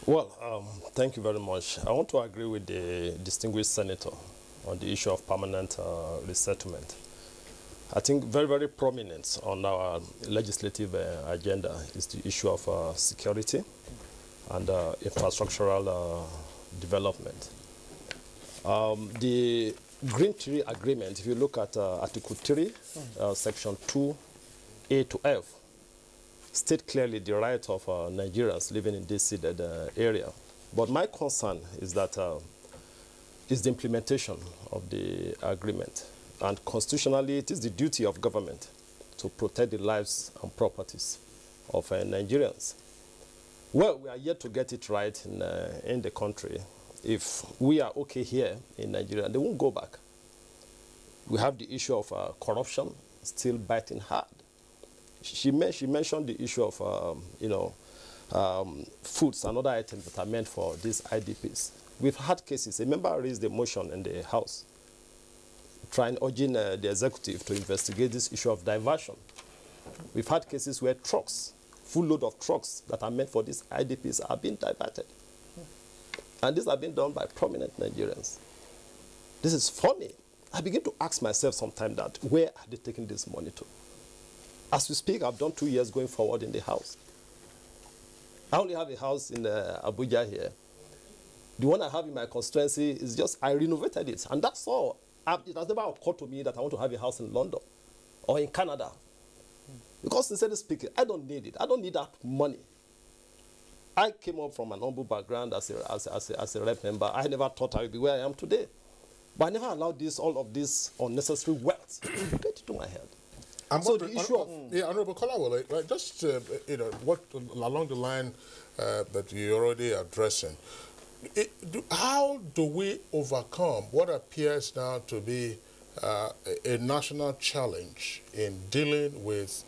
Well, thank you very much. I want to agree with the distinguished senator on the issue of permanent resettlement. I think very, very prominent on our legislative agenda is the issue of security and infrastructural development. The Green Tree Agreement, if you look at Article 3, Section 2A to F, state clearly the right of Nigerians living in this ceded area. But my concern is that is the implementation of the agreement. And constitutionally, it is the duty of government to protect the lives and properties of Nigerians. Well, we are yet to get it right in the country. If we are okay here in Nigeria, they won't go back. We have the issue of corruption still biting hard. She mentioned the issue of, foods and other items that are meant for these IDPs. We've had cases. A member raised a motion in the House urging the executive to investigate this issue of diversion. We've had cases where trucks, full load of trucks that are meant for these IDPs are being diverted. And this have been done by prominent Nigerians. This is funny. I begin to ask myself sometimes that where are they taking this money to? As we speak, I've done 2 years going forward in the house. I only have a house in Abuja here. The one I have in my constituency is just, I renovated it. And that's all. It has never occurred to me that I want to have a house in London or in Canada. Because sincerely speaking, I don't need it. I don't need that money. I came up from an humble background as a rep member. I never thought I would be where I am today. But I never allowed all of this unnecessary wealth to get into my head. And so the issue of... Honorable Kolawole, right, just, what along the line that you're already addressing, how do we overcome what appears now to be a national challenge in dealing with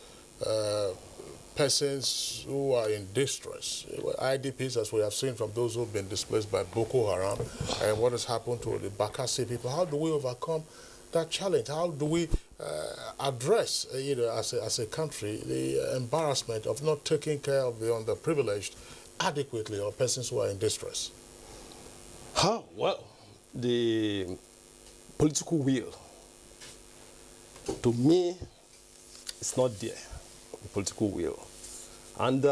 persons who are in distress, IDPs, as we have seen from those who have been displaced by Boko Haram, and what has happened to the Bakassi people? How do we overcome that challenge? How do we address, as a country, the embarrassment of not taking care of the underprivileged adequately, or persons who are in distress? Well, the political will, to me, it's not there, the political will. And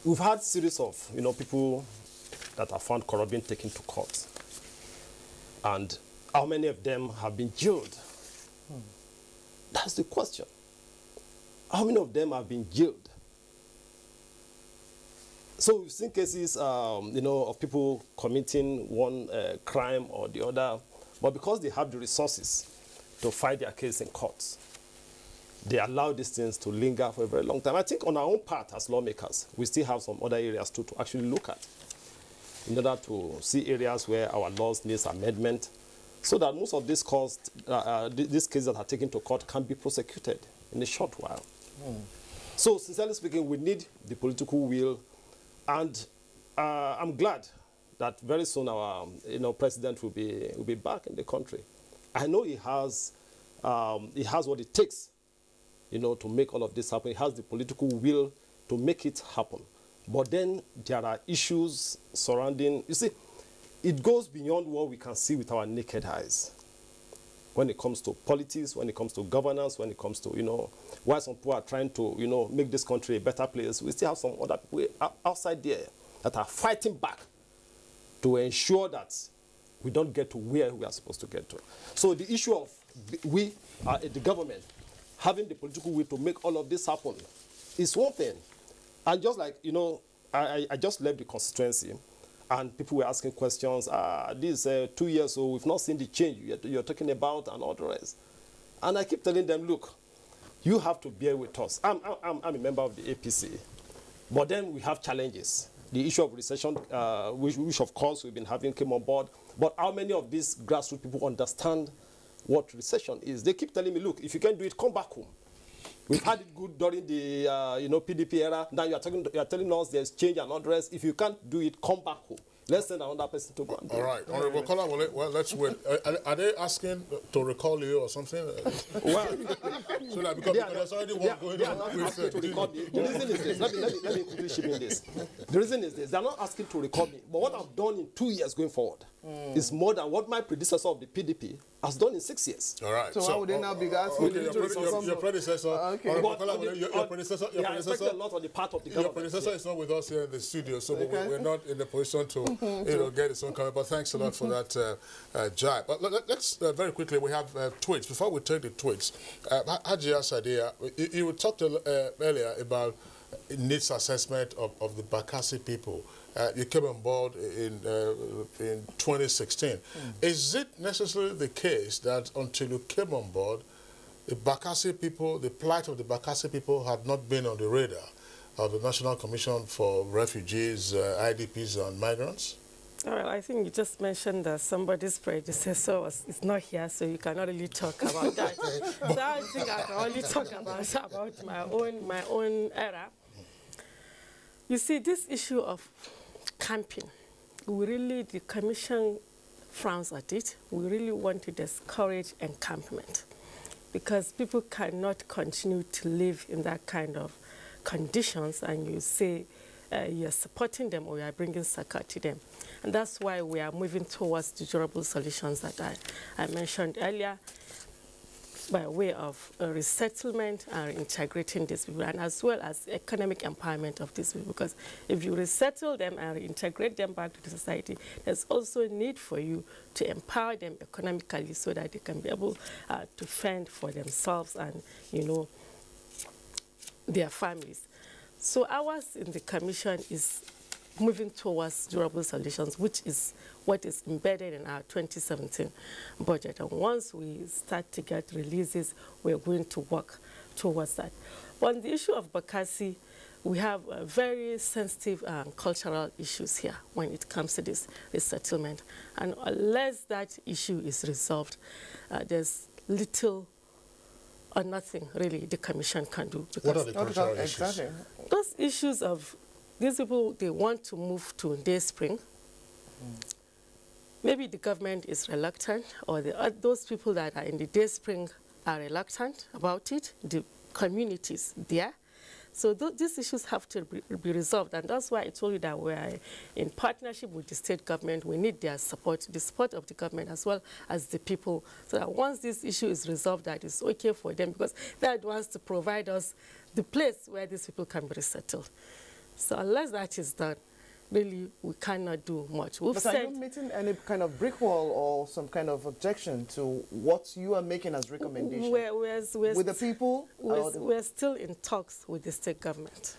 we've had series of, people that are found corrupt being taken to court. And how many of them have been jailed? That's the question. How many of them have been jailed? So we've seen cases, of people committing one crime or the other, but because they have the resources to fight their case in courts, they allow these things to linger for a very long time. I think on our own part as lawmakers, we still have some other areas too to actually look at in order to see areas where our laws need amendment, so that most of these cases that are taken to court can be prosecuted in a short while. So sincerely speaking, we need the political will. And I'm glad that very soon our president will be back in the country. I know he has what it takes, to make all of this happen. He has the political will to make it happen. But then there are issues surrounding, you see, it goes beyond what we can see with our naked eyes. When it comes to politics, when it comes to governance, when it comes to, why some people are trying to, make this country a better place, we still have some other people outside there that are fighting back to ensure that we don't get to where we are supposed to get to. So the issue of the government, having the political will to make all of this happen is one thing. And just like, I just left the constituency, and people were asking questions, this is 2 years old, we've not seen the change you're talking about and all the rest. And I keep telling them, look, you have to bear with us. I'm a member of the APC, but then we have challenges. The issue of recession, which of course we've been having, came on board. But how many of these grassroots people understand what recession is? They keep telling me, look, if you can't do it, come back home. We've had it good during the PDP era. Now you are telling us there's change and unrest. If you can't do it, come back home. Let's send another person to go and do it. All right. Honorable Kolawole, well, let's wait. Are they asking to recall you or something? Well, so that because there's already one going on. The reason is this. Let me quickly chip in this. The reason is this. They're not asking to recall me. But what I've done in 2 years going forward is more than what my predecessor of the PDP has done in 6 years. All right. So why would they now be asking your predecessor, your predecessor, a lot on the part of the government. Your predecessor is not with us here in the studio, so we're not in the position to get its own comment. But thanks a lot for that, Jai. But let's very quickly, we have tweets. Before we take the tweets, Haji Asadia, you talked earlier about needs assessment of the Bakassi people. You came on board in 2016. Is it necessarily the case that until you came on board, the Bakassi people, the plight of the Bakassi people had not been on the radar of the National Commission for Refugees, IDPs and Migrants? Well, I think you just mentioned that somebody's predecessor is not here, so you cannot really talk about that. So I think I can only talk about my own era. You see, this issue of camping, the Commission frowns at it. We really want to discourage encampment because people cannot continue to live in that kind of conditions and you say you're supporting them or you're bringing succor to them. And that's why we are moving towards the durable solutions that I mentioned earlier by way of resettlement and integrating these people, and as well as economic empowerment of these people. Because if you resettle them and integrate them back to the society, there's also a need for you to empower them economically so that they can be able to fend for themselves and, their families. So ours in the Commission is moving towards durable solutions, which is what is embedded in our 2017 budget. And once we start to get releases, we're going to work towards that. On the issue of Bakassi, we have very sensitive cultural issues here when it comes to this resettlement. And unless that issue is resolved, there's little or nothing really the Commission can do. What are the cultural issues? Exactly. Those issues of these people, they want to move to Day Spring. Maybe the government is reluctant, or those people that are in the Day Spring are reluctant about it, the communities there. So these issues have to be resolved, and that's why I told you that we're in partnership with the state government. We need their support, the support of the government as well as the people, so that once this issue is resolved, that it's okay for them, because they're the ones to provide us the place where these people can be resettled. So unless that is done, really, we cannot do much. But are you meeting any kind of brick wall or some kind of objection to what you are making as recommendation? With the people? We're still in talks with the state government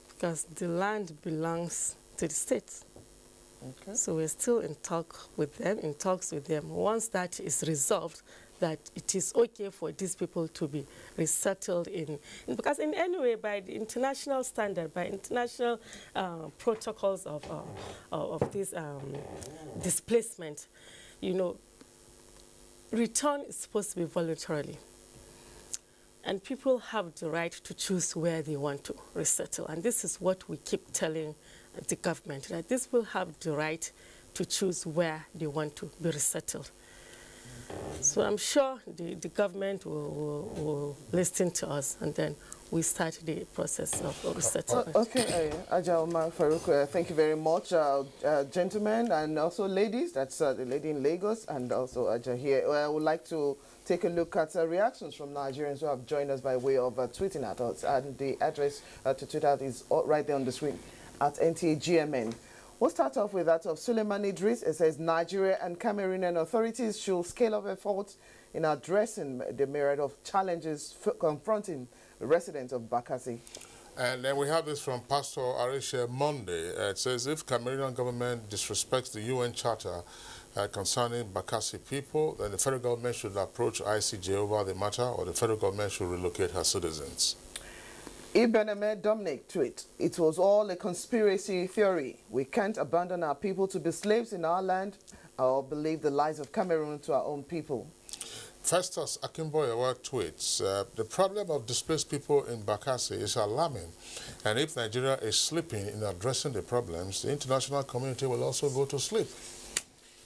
because the land belongs to the state. Okay. So we're still in talks with them. Once that is resolved, that it is okay for these people to be resettled because in any way, by the international standard, by international protocols of this displacement, return is supposed to be voluntarily. And people have the right to choose where they want to resettle. And this is what we keep telling the government, that these people have the right to choose where they want to be resettled. So I'm sure the government will listen to us, and then we start the process of resettlement. Okay, Aja Omar Farouk, thank you very much, gentlemen and also ladies. That's the lady in Lagos and also Aja here. I would like to take a look at reactions from Nigerians who have joined us by way of tweeting at us, and the address to tweet out is right there on the screen at NTAGMN. We'll start off with that of Suleiman Idris. It says Nigeria and Cameroonian authorities should scale up efforts in addressing the myriad of challenges confronting the residents of Bakassi. And then we have this from Pastor Arisha Monday. It says, if Cameroonian government disrespects the UN Charter concerning Bakassi people, then the federal government should approach ICJ over the matter, or the federal government should relocate her citizens. Ibeneme Dominic tweet, it was all a conspiracy theory. We can't abandon our people to be slaves in our land or believe the lies of Cameroon to our own people. Festus Akimboyewa tweets, the problem of displaced people in Bakassi is alarming, and if Nigeria is sleeping in addressing the problems, the international community will also go to sleep.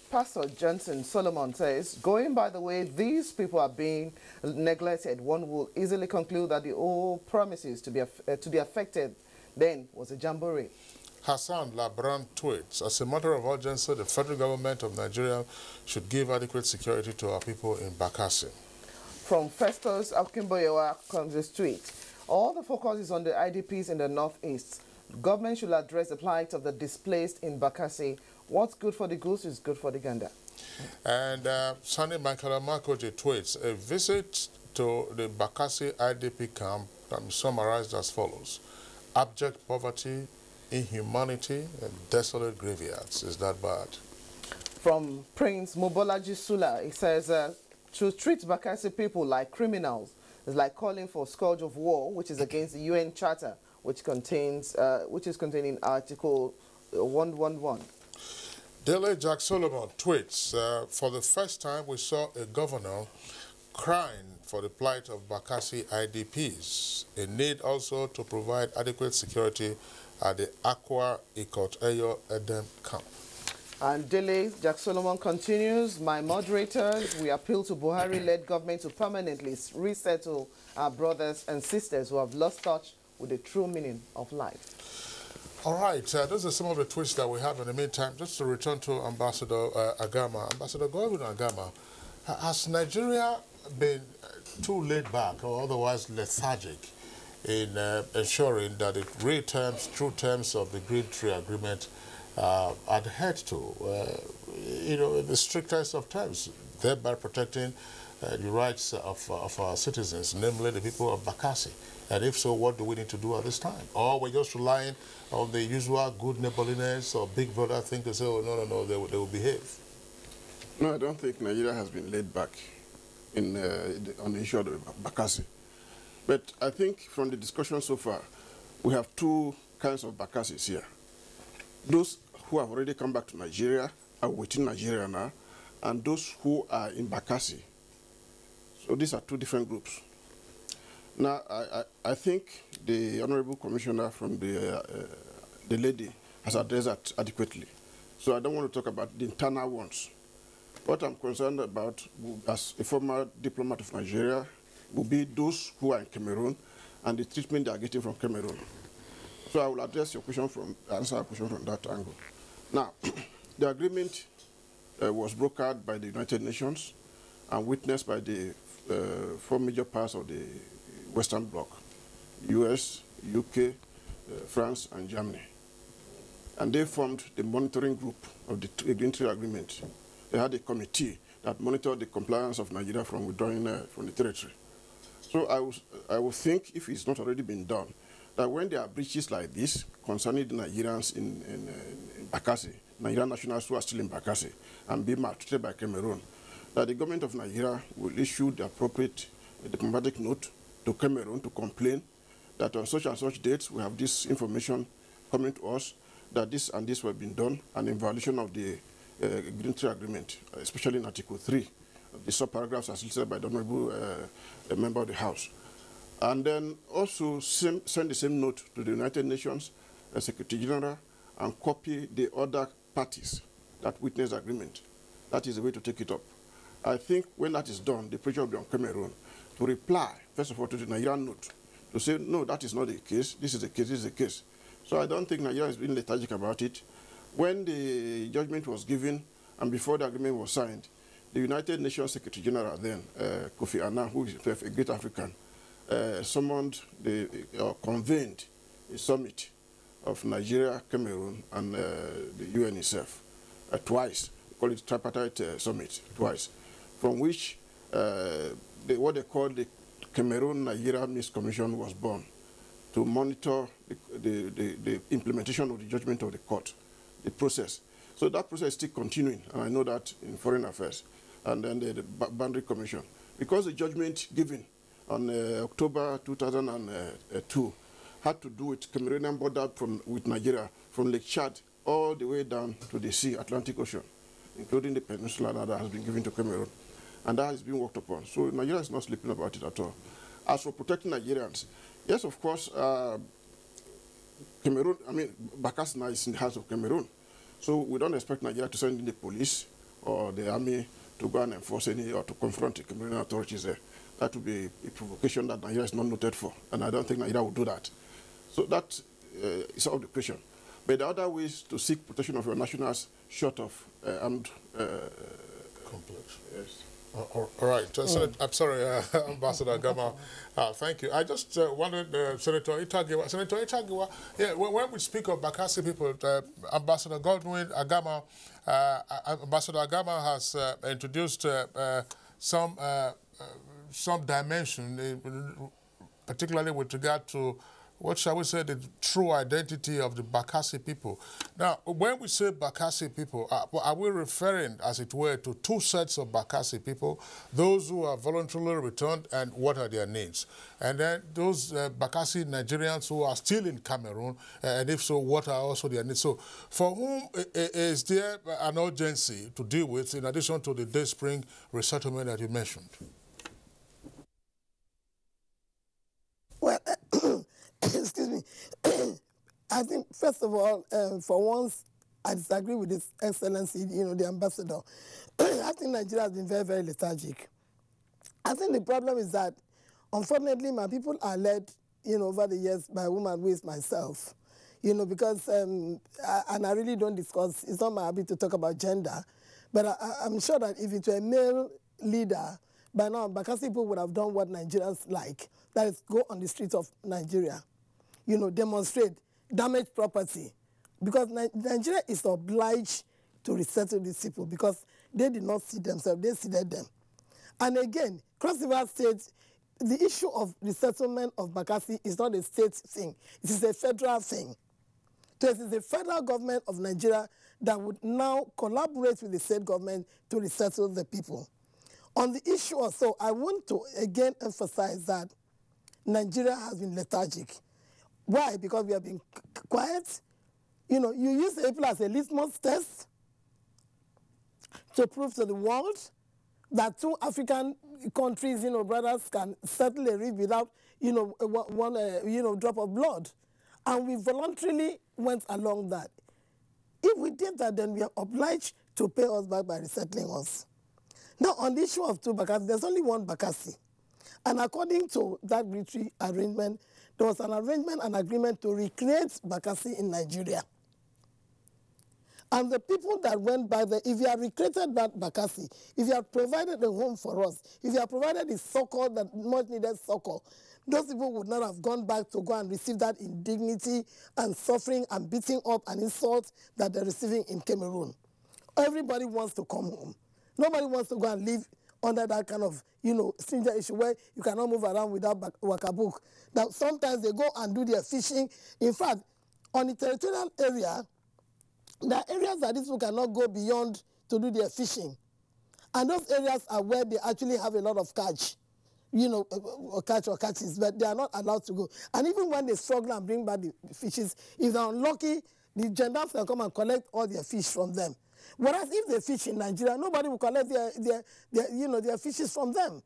Pastor Johnson Solomon says, going by the way these people are being neglected, one will easily conclude that the old promises to be affected then was a jamboree. Hassan Labran tweets, as a matter of urgency, the federal government of Nigeria should give adequate security to our people in Bakassi. From Festus Akimboyewa comes this tweet, all the focus is on the IDPs in the northeast. Government should address the plight of the displaced in Bakassi. What's good for the goose is good for the gander. And Sunny Makalamakoji tweets, a visit to the Bakassi IDP camp can be summarized as follows. Abject poverty, inhumanity, and desolate graveyards. Is that bad? From Prince Mobolaji Sula, it says, to treat Bakassi people like criminals is like calling for scourge of war, which is against the UN Charter, which is contained in Article 111. Dele Jack Solomon tweets, for the first time we saw a governor crying for the plight of Bakassi IDPs, a need also to provide adequate security at the Aqua Ikot Eyo Edem camp. And Dele Jack Solomon continues, my moderators, we appeal to Buhari-led government to permanently resettle our brothers and sisters who have lost touch with the true meaning of life. All right, those are some of the tweets that we have in the meantime. Just to return to Ambassador Agama. Ambassador Godwin Agama, has Nigeria been too laid back or otherwise lethargic in ensuring that the true terms of the Green Tree Agreement adhered to, in the strictest of terms, thereby protecting the rights of our citizens, namely the people of Bakassi? And if so, what do we need to do at this time? Or we're just relying on the usual good neighborliness or big brother thing to say, oh, no, they will behave? No, I don't think Nigeria has been laid back on the issue of Bakassi. But I think from the discussion so far, we have two kinds of Bakassis here. Those who have already come back to Nigeria are within Nigeria now, and those who are in Bakassi. So these are two different groups. Now, I think the Honorable Commissioner from the lady has addressed that adequately. So I don't want to talk about the internal ones. What I'm concerned about, as a former diplomat of Nigeria, will be those who are in Cameroon and the treatment they are getting from Cameroon. So I will address your question answer your question from that angle. Now, the agreement was brokered by the United Nations and witnessed by the four major powers of the Western Bloc: US, UK, France, and Germany. And they formed the monitoring group of the Green Tree Agreement. They had a committee that monitored the compliance of Nigeria from withdrawing from the territory. So I would think, if it's not already been done, that when there are breaches like this concerning the Nigerians in Bakassi, Nigerian nationals who are still in Bakassi and being maltreated by Cameroon, that the government of Nigeria will issue the appropriate diplomatic note to Cameroon to complain that on such and such dates we have this information coming to us that this and this have been done and in violation of the Green Tree Agreement, especially in Article 3, the sub-paragraphs as listed by the Honorable Member of the House. And then also send the same note to the United Nations, Secretary General, and copy the other parties that witnessed the agreement. That is the way to take it up. I think when that is done, the pressure will be on Cameroon to reply, first of all, to the Nigerian note, to say, no, that is not the case, this is the case, this is the case. So I don't think Nigeria has been lethargic about it. When the judgment was given and before the agreement was signed, the United Nations Secretary General then, Kofi Annan, who is a great African, summoned, convened a summit of Nigeria, Cameroon, and the UN itself, twice. We call it tripartite summit, twice, from which what they call the Cameroon-Nigeria Mixed Commission was born to monitor the implementation of the judgment of the court, the process. So that process is still continuing, and I know that in Foreign Affairs, and then the Boundary Commission. Because the judgment given on October 2002 had to do with Cameroonian border with Nigeria, from Lake Chad all the way down to the sea, Atlantic Ocean, including the peninsula that has been given to Cameroon. And that has been worked upon. So Nigeria is not sleeping about it at all. As for protecting Nigerians, yes, of course, Cameroon, Bakassi now is in the hands of Cameroon. So we don't expect Nigeria to send in the police or the army to go and enforce any or to confront the Cameroonian authorities there. That would be a provocation that Nigeria is not noted for, and I don't think Nigeria will do that. So that is out of the question. But the other way is to seek protection of your nationals short of armed complex. Yes. All right. I'm sorry, Ambassador Agama. Thank you. I just wanted Senator Itagiwa. Yeah, when we speak of Bakassi people, Ambassador Godwin Agama, Ambassador Agama has introduced some dimension, particularly with regard to what shall we say, the true identity of the Bakassi people. Now, when we say Bakassi people, are we referring, as it were, to two sets of Bakassi people, those who are voluntarily returned, and what are their names? And then those Bakassi Nigerians who are still in Cameroon, and if so, what are also their needs? So, for whom is there an urgency to deal with, in addition to the Day Spring resettlement that you mentioned? Well, excuse me. I think, first of all, for once, I disagree with His Excellency, the ambassador. I think Nigeria has been very, very lethargic. I think the problem is that, unfortunately, my people are led, over the years by a woman who is myself. Because, and I really don't discuss, it's not my habit to talk about gender, but I'm sure that if it were a male leader, by now, Bakassi people would have done what Nigerians like, that is, go on the streets of Nigeria, demonstrate, damage property, because Nigeria is obliged to resettle these people because they did not see themselves, they seeded them. And again, Cross River State, the issue of resettlement of Bakassi is not a state thing, it is a federal thing. So it is the federal government of Nigeria that would now collaborate with the state government to resettle the people. On the issue also, I want to again emphasize that Nigeria has been lethargic. Why? Because we have been quiet. You use April as a litmus test to prove to the world that two African countries, brothers, can settle a rift without, one drop of blood. And we voluntarily went along that. If we did that, then we are obliged to pay us back by resettling us. Now, on the issue of two Bakassi, there's only one Bakassi. And according to that military arrangement, there was an arrangement, an agreement to recreate Bakassi in Nigeria. And the people that went by there, if you have recreated that Bakassi, if you have provided a home for us, if you have provided the succor, that much needed succor, those people would not have gone back to go and receive that indignity and suffering and beating up and insult that they're receiving in Cameroon. Everybody wants to come home. Nobody wants to go and live under that kind of, stringent issue where you cannot move around without wakabook. Now, sometimes they go and do their fishing. In fact, on the territorial area, there are areas that these people cannot go beyond to do their fishing. And those areas are where they actually have a lot of catch, catch or catches, but they are not allowed to go. And even when they struggle and bring back the fishes, if they're unlucky, the gendarmes can come and collect all their fish from them. Whereas if they fish in Nigeria, nobody will collect their fishes from them.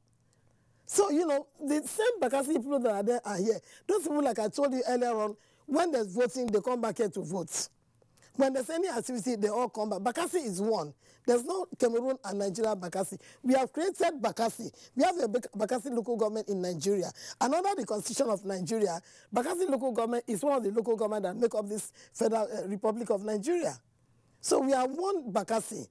So, the same Bakassi people that are there are here. Those people, like I told you earlier on, when there's voting, they come back here to vote. When there's any activity, they all come back. Bakassi is one. There's no Cameroon and Nigeria Bakassi. We have created Bakassi. We have a Bakassi local government in Nigeria. And under the constitution of Nigeria, Bakassi local government is one of the local governments that make up this Federal Republic of Nigeria. So we are one Bakassi.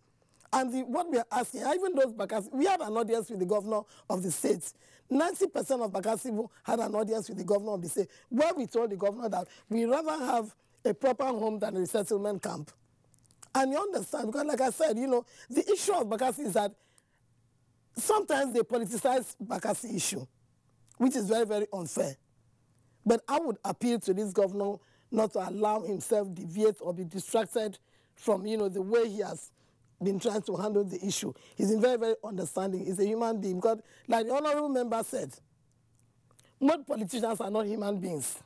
And what we are asking, even those Bakassi, we had an audience with the governor of the state. 90% of Bakassi had an audience with the governor of the state, where we told the governor that we rather have a proper home than a resettlement camp. And you understand, because like I said, the issue of Bakassi is that sometimes they politicize Bakassi issue, which is very, very unfair. But I would appeal to this governor not to allow himself deviate or be distracted from, the way he has been trying to handle the issue. He's been very, very understanding. He's a human being. Because, like the honorable member said, most politicians are not human beings.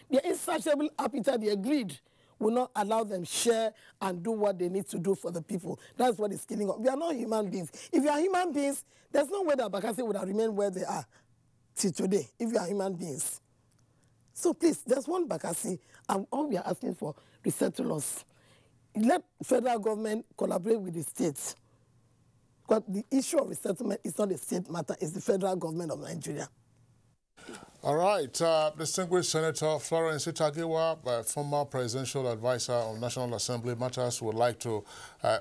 Their insatiable appetite, their greed, will not allow them share and do what they need to do for the people. That's what is killing us. We are not human beings. If you are human beings, there's no way that Bakassi would have remained where they are till today, if you are human beings. So please, there's one Bakassi, and all we are asking for, resettle us. Let federal government collaborate with the states. Because the issue of resettlement is not a state matter, it's the federal government of Nigeria. All right, distinguished Senator Florence Itagiwa, former presidential advisor on National Assembly matters, would like to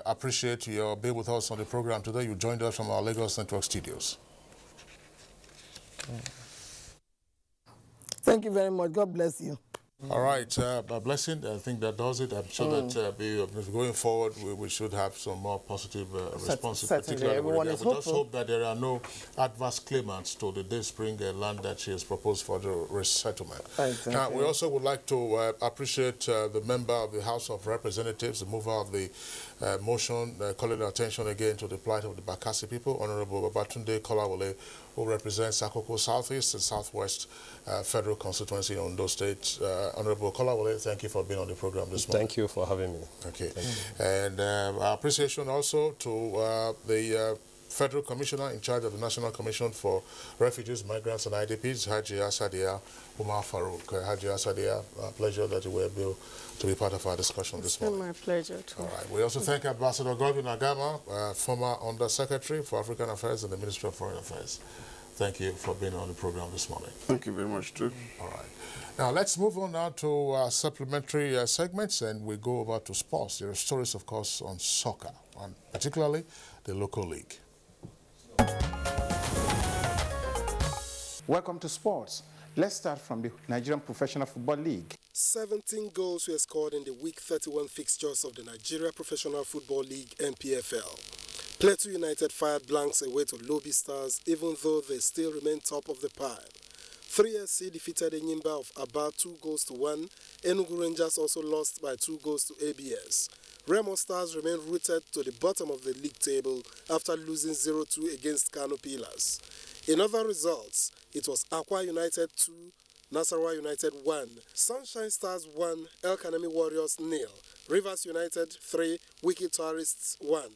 appreciate your being with us on the program today. You joined us from our Lagos Network studios. Thank you very much. God bless you. All right, a blessing. I think that does it. I'm sure that going forward, we should have some more positive responses. Certainly, everyone is hopeful. We just hope that there are no adverse claimants to the Day Spring land that she has proposed for the resettlement. Exactly. Now, we also would like to appreciate the member of the House of Representatives, the mover of the motion, calling attention again to the plight of the Bakassi people, Honorable Babatunde Kolawole, who represents Akoko Southeast and Southwest Federal Constituency in Ondo State. Honorable Kolawole, thank you for being on the program this morning. Thank you for having me. Okay. And our appreciation also to the Federal Commissioner in charge of the National Commission for Refugees, Migrants and IDPs, Haji Asadia Umar Farouk. Haji Asadia, pleasure that you were able to be part of our discussion this morning. It's my pleasure too. All right. We also thank Ambassador Godwin Agama, former Under-Secretary for African Affairs in the Ministry of Foreign Affairs. Thank you for being on the program this morning. Thank you very much, too. All right. Now, let's move on now to supplementary segments, and we go over to sports. There are stories, of course, on soccer, and particularly the local league. Welcome to sports. Let's start from the Nigerian Professional Football League. 17 goals were scored in the Week 31 fixtures of the Nigeria Professional Football League, NPFL. Plateau United fired blanks away to Lobby Stars, even though they still remain top of the pile. 3SC defeated Enyimba of Aba 2-1. Enugu Rangers also lost by 2 goals to ABS. Remo Stars remain rooted to the bottom of the league table after losing 0-2 against Kano Pillars. In other results, it was Akwa United 2, Nasarawa United 1, Sunshine Stars 1, El Kanemi Warriors 0, Rivers United 3, Wiki Tourists 1.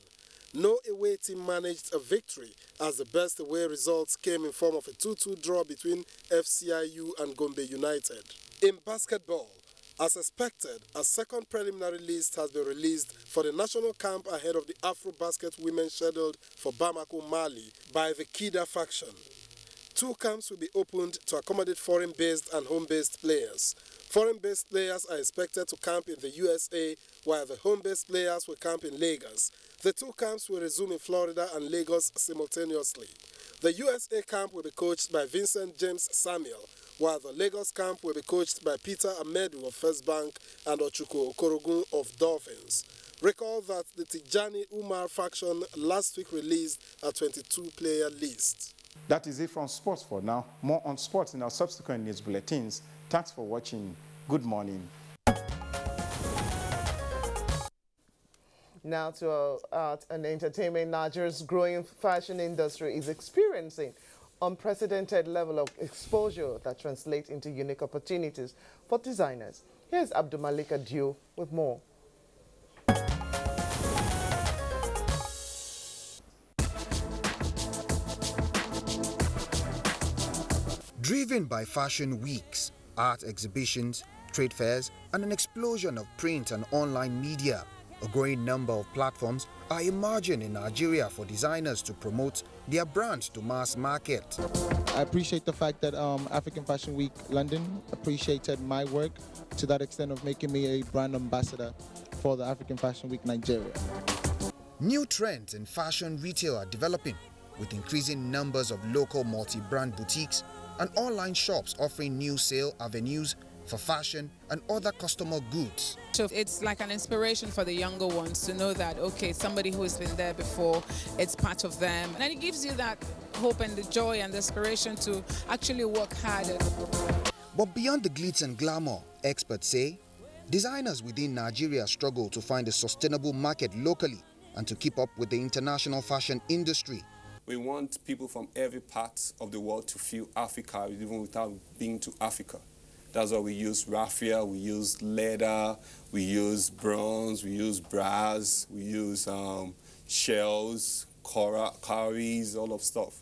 No away team managed a victory, as the best away results came in form of a 2-2 draw between FCIU and Gombe United. In basketball, as expected, a second preliminary list has been released for the national camp ahead of the Afro-Basket women scheduled for Bamako, Mali by the Kida faction. 2 camps will be opened to accommodate foreign-based and home-based players. Foreign-based players are expected to camp in the USA, while the home-based players will camp in Lagos. The 2 camps will resume in Florida and Lagos simultaneously. The USA camp will be coached by Vincent James Samuel, while the Lagos camp will be coached by Peter Amedu of First Bank and Ochuko Okorogun of Dolphins. Recall that the Tijani Umar faction last week released a 22-player list. That is it from sports for now. More on sports in our subsequent news bulletins. Thanks for watching. Good morning. Now to art and entertainment. Nigeria's growing fashion industry is experiencing unprecedented level of exposure that translates into unique opportunities for designers. Here's Abdulmalik Adio with more. Driven by fashion weeks, art exhibitions, trade fairs, and an explosion of print and online media, a growing number of platforms are emerging in Nigeria for designers to promote their brand to mass market. I appreciate the fact that African Fashion Week London appreciated my work to that extent of making me a brand ambassador for the African Fashion Week Nigeria. New trends in fashion retail are developing, with increasing numbers of local multi-brand boutiques and online shops offering new sale avenues for fashion and other customer goods. So it's like an inspiration for the younger ones to know that, okay, somebody who has been there before, it's part of them. And it gives you that hope and the joy and the inspiration to actually work harder. But beyond the glitz and glamour, experts say, designers within Nigeria struggle to find a sustainable market locally and to keep up with the international fashion industry. We want people from every part of the world to feel Africa, even without being to Africa. That's why we use raffia, we use leather, we use bronze, we use brass, we use shells, cowries, all of stuff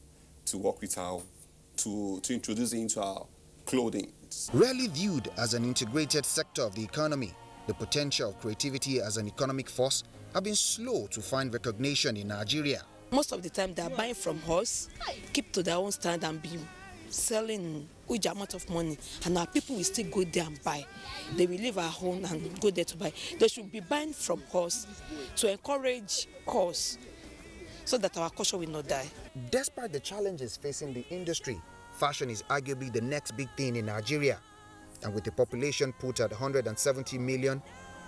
to work with to introduce it into our clothing. Rarely viewed as an integrated sector of the economy, the potential of creativity as an economic force have been slow to find recognition in Nigeria. Most of the time they are buying from us, keep to their own stand and be selling huge amount of money, and our people will still go there and buy. They will leave our home and go there to buy. They should be buying from us to encourage us so that our culture will not die. Despite the challenges facing the industry, fashion is arguably the next big thing in Nigeria. And with the population put at 170 million,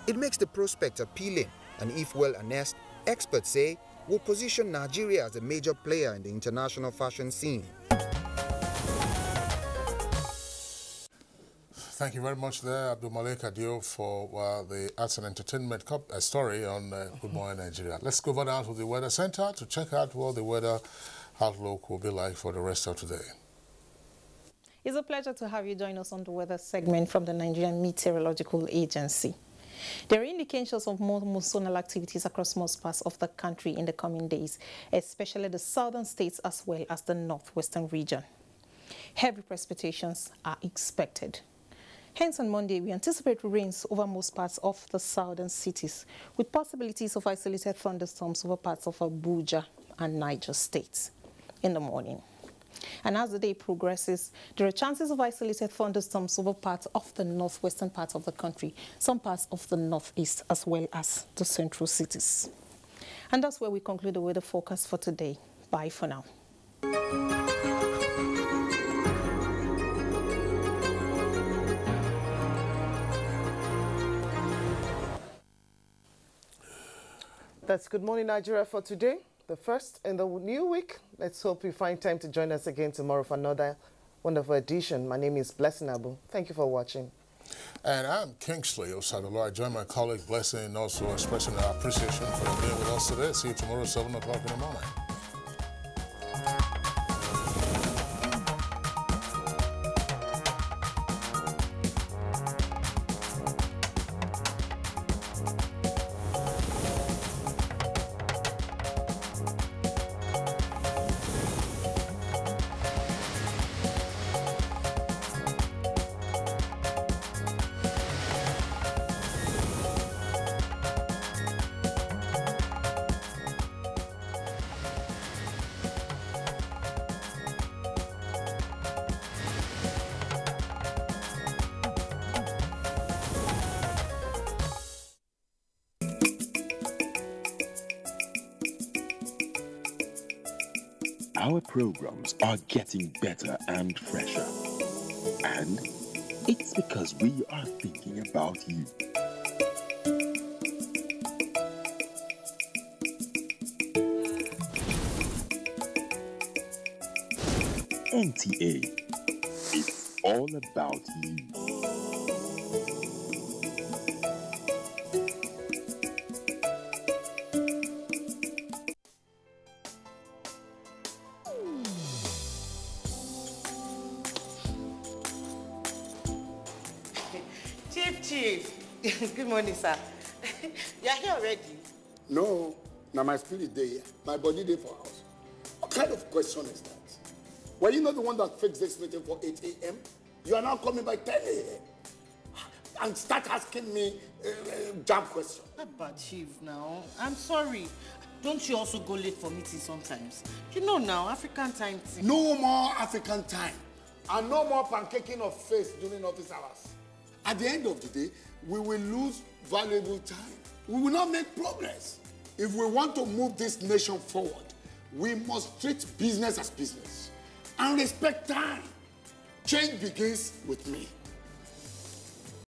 it makes the prospect appealing, and if well harnessed, experts say will position Nigeria as a major player in the international fashion scene. Thank you very much there, Abdul Malik Adio, for the arts and entertainment story on Good Morning Nigeria. Let's go over down to the Weather Center to check out what the weather outlook will be like for the rest of today. It's a pleasure to have you join us on the weather segment from the Nigerian Meteorological Agency. There are indications of more musonal activities across most parts of the country in the coming days, especially the southern states as well as the northwestern region. Heavy precipitations are expected. Hence, on Monday, we anticipate rains over most parts of the southern cities, with possibilities of isolated thunderstorms over parts of Abuja and Niger states in the morning. And as the day progresses, there are chances of isolated thunderstorms over parts of the northwestern part of the country, some parts of the northeast, as well as the central cities. And that's where we conclude the weather forecast for today. Bye for now. That's Good Morning Nigeria for today, the first in the new week. Let's hope you find time to join us again tomorrow for another wonderful edition. My name is Blessing Abu. Thank you for watching. And I'm Kingsley Osadolo. I join my colleague Blessing, also expressing our appreciation for being with us today. See you tomorrow at 7 o'clock in the morning. Our programs are getting better and fresher. And it's because we are thinking about you. NTA, it's all about you. Good morning, sir. You are here already? No, now my spirit day, my body day for house. What kind of question is that? Were you not the one that fixed this meeting for 8 a.m.? You are now coming by 10 a.m. and start asking me jam questions. But Chief, now, I'm sorry. Don't you also go late for meetings sometimes? You know now, African time. No more African time. And no more pancaking of face during office hours. At the end of the day, we will lose valuable time. We will not make progress. If we want to move this nation forward, we must treat business as business and respect time. Change begins with me.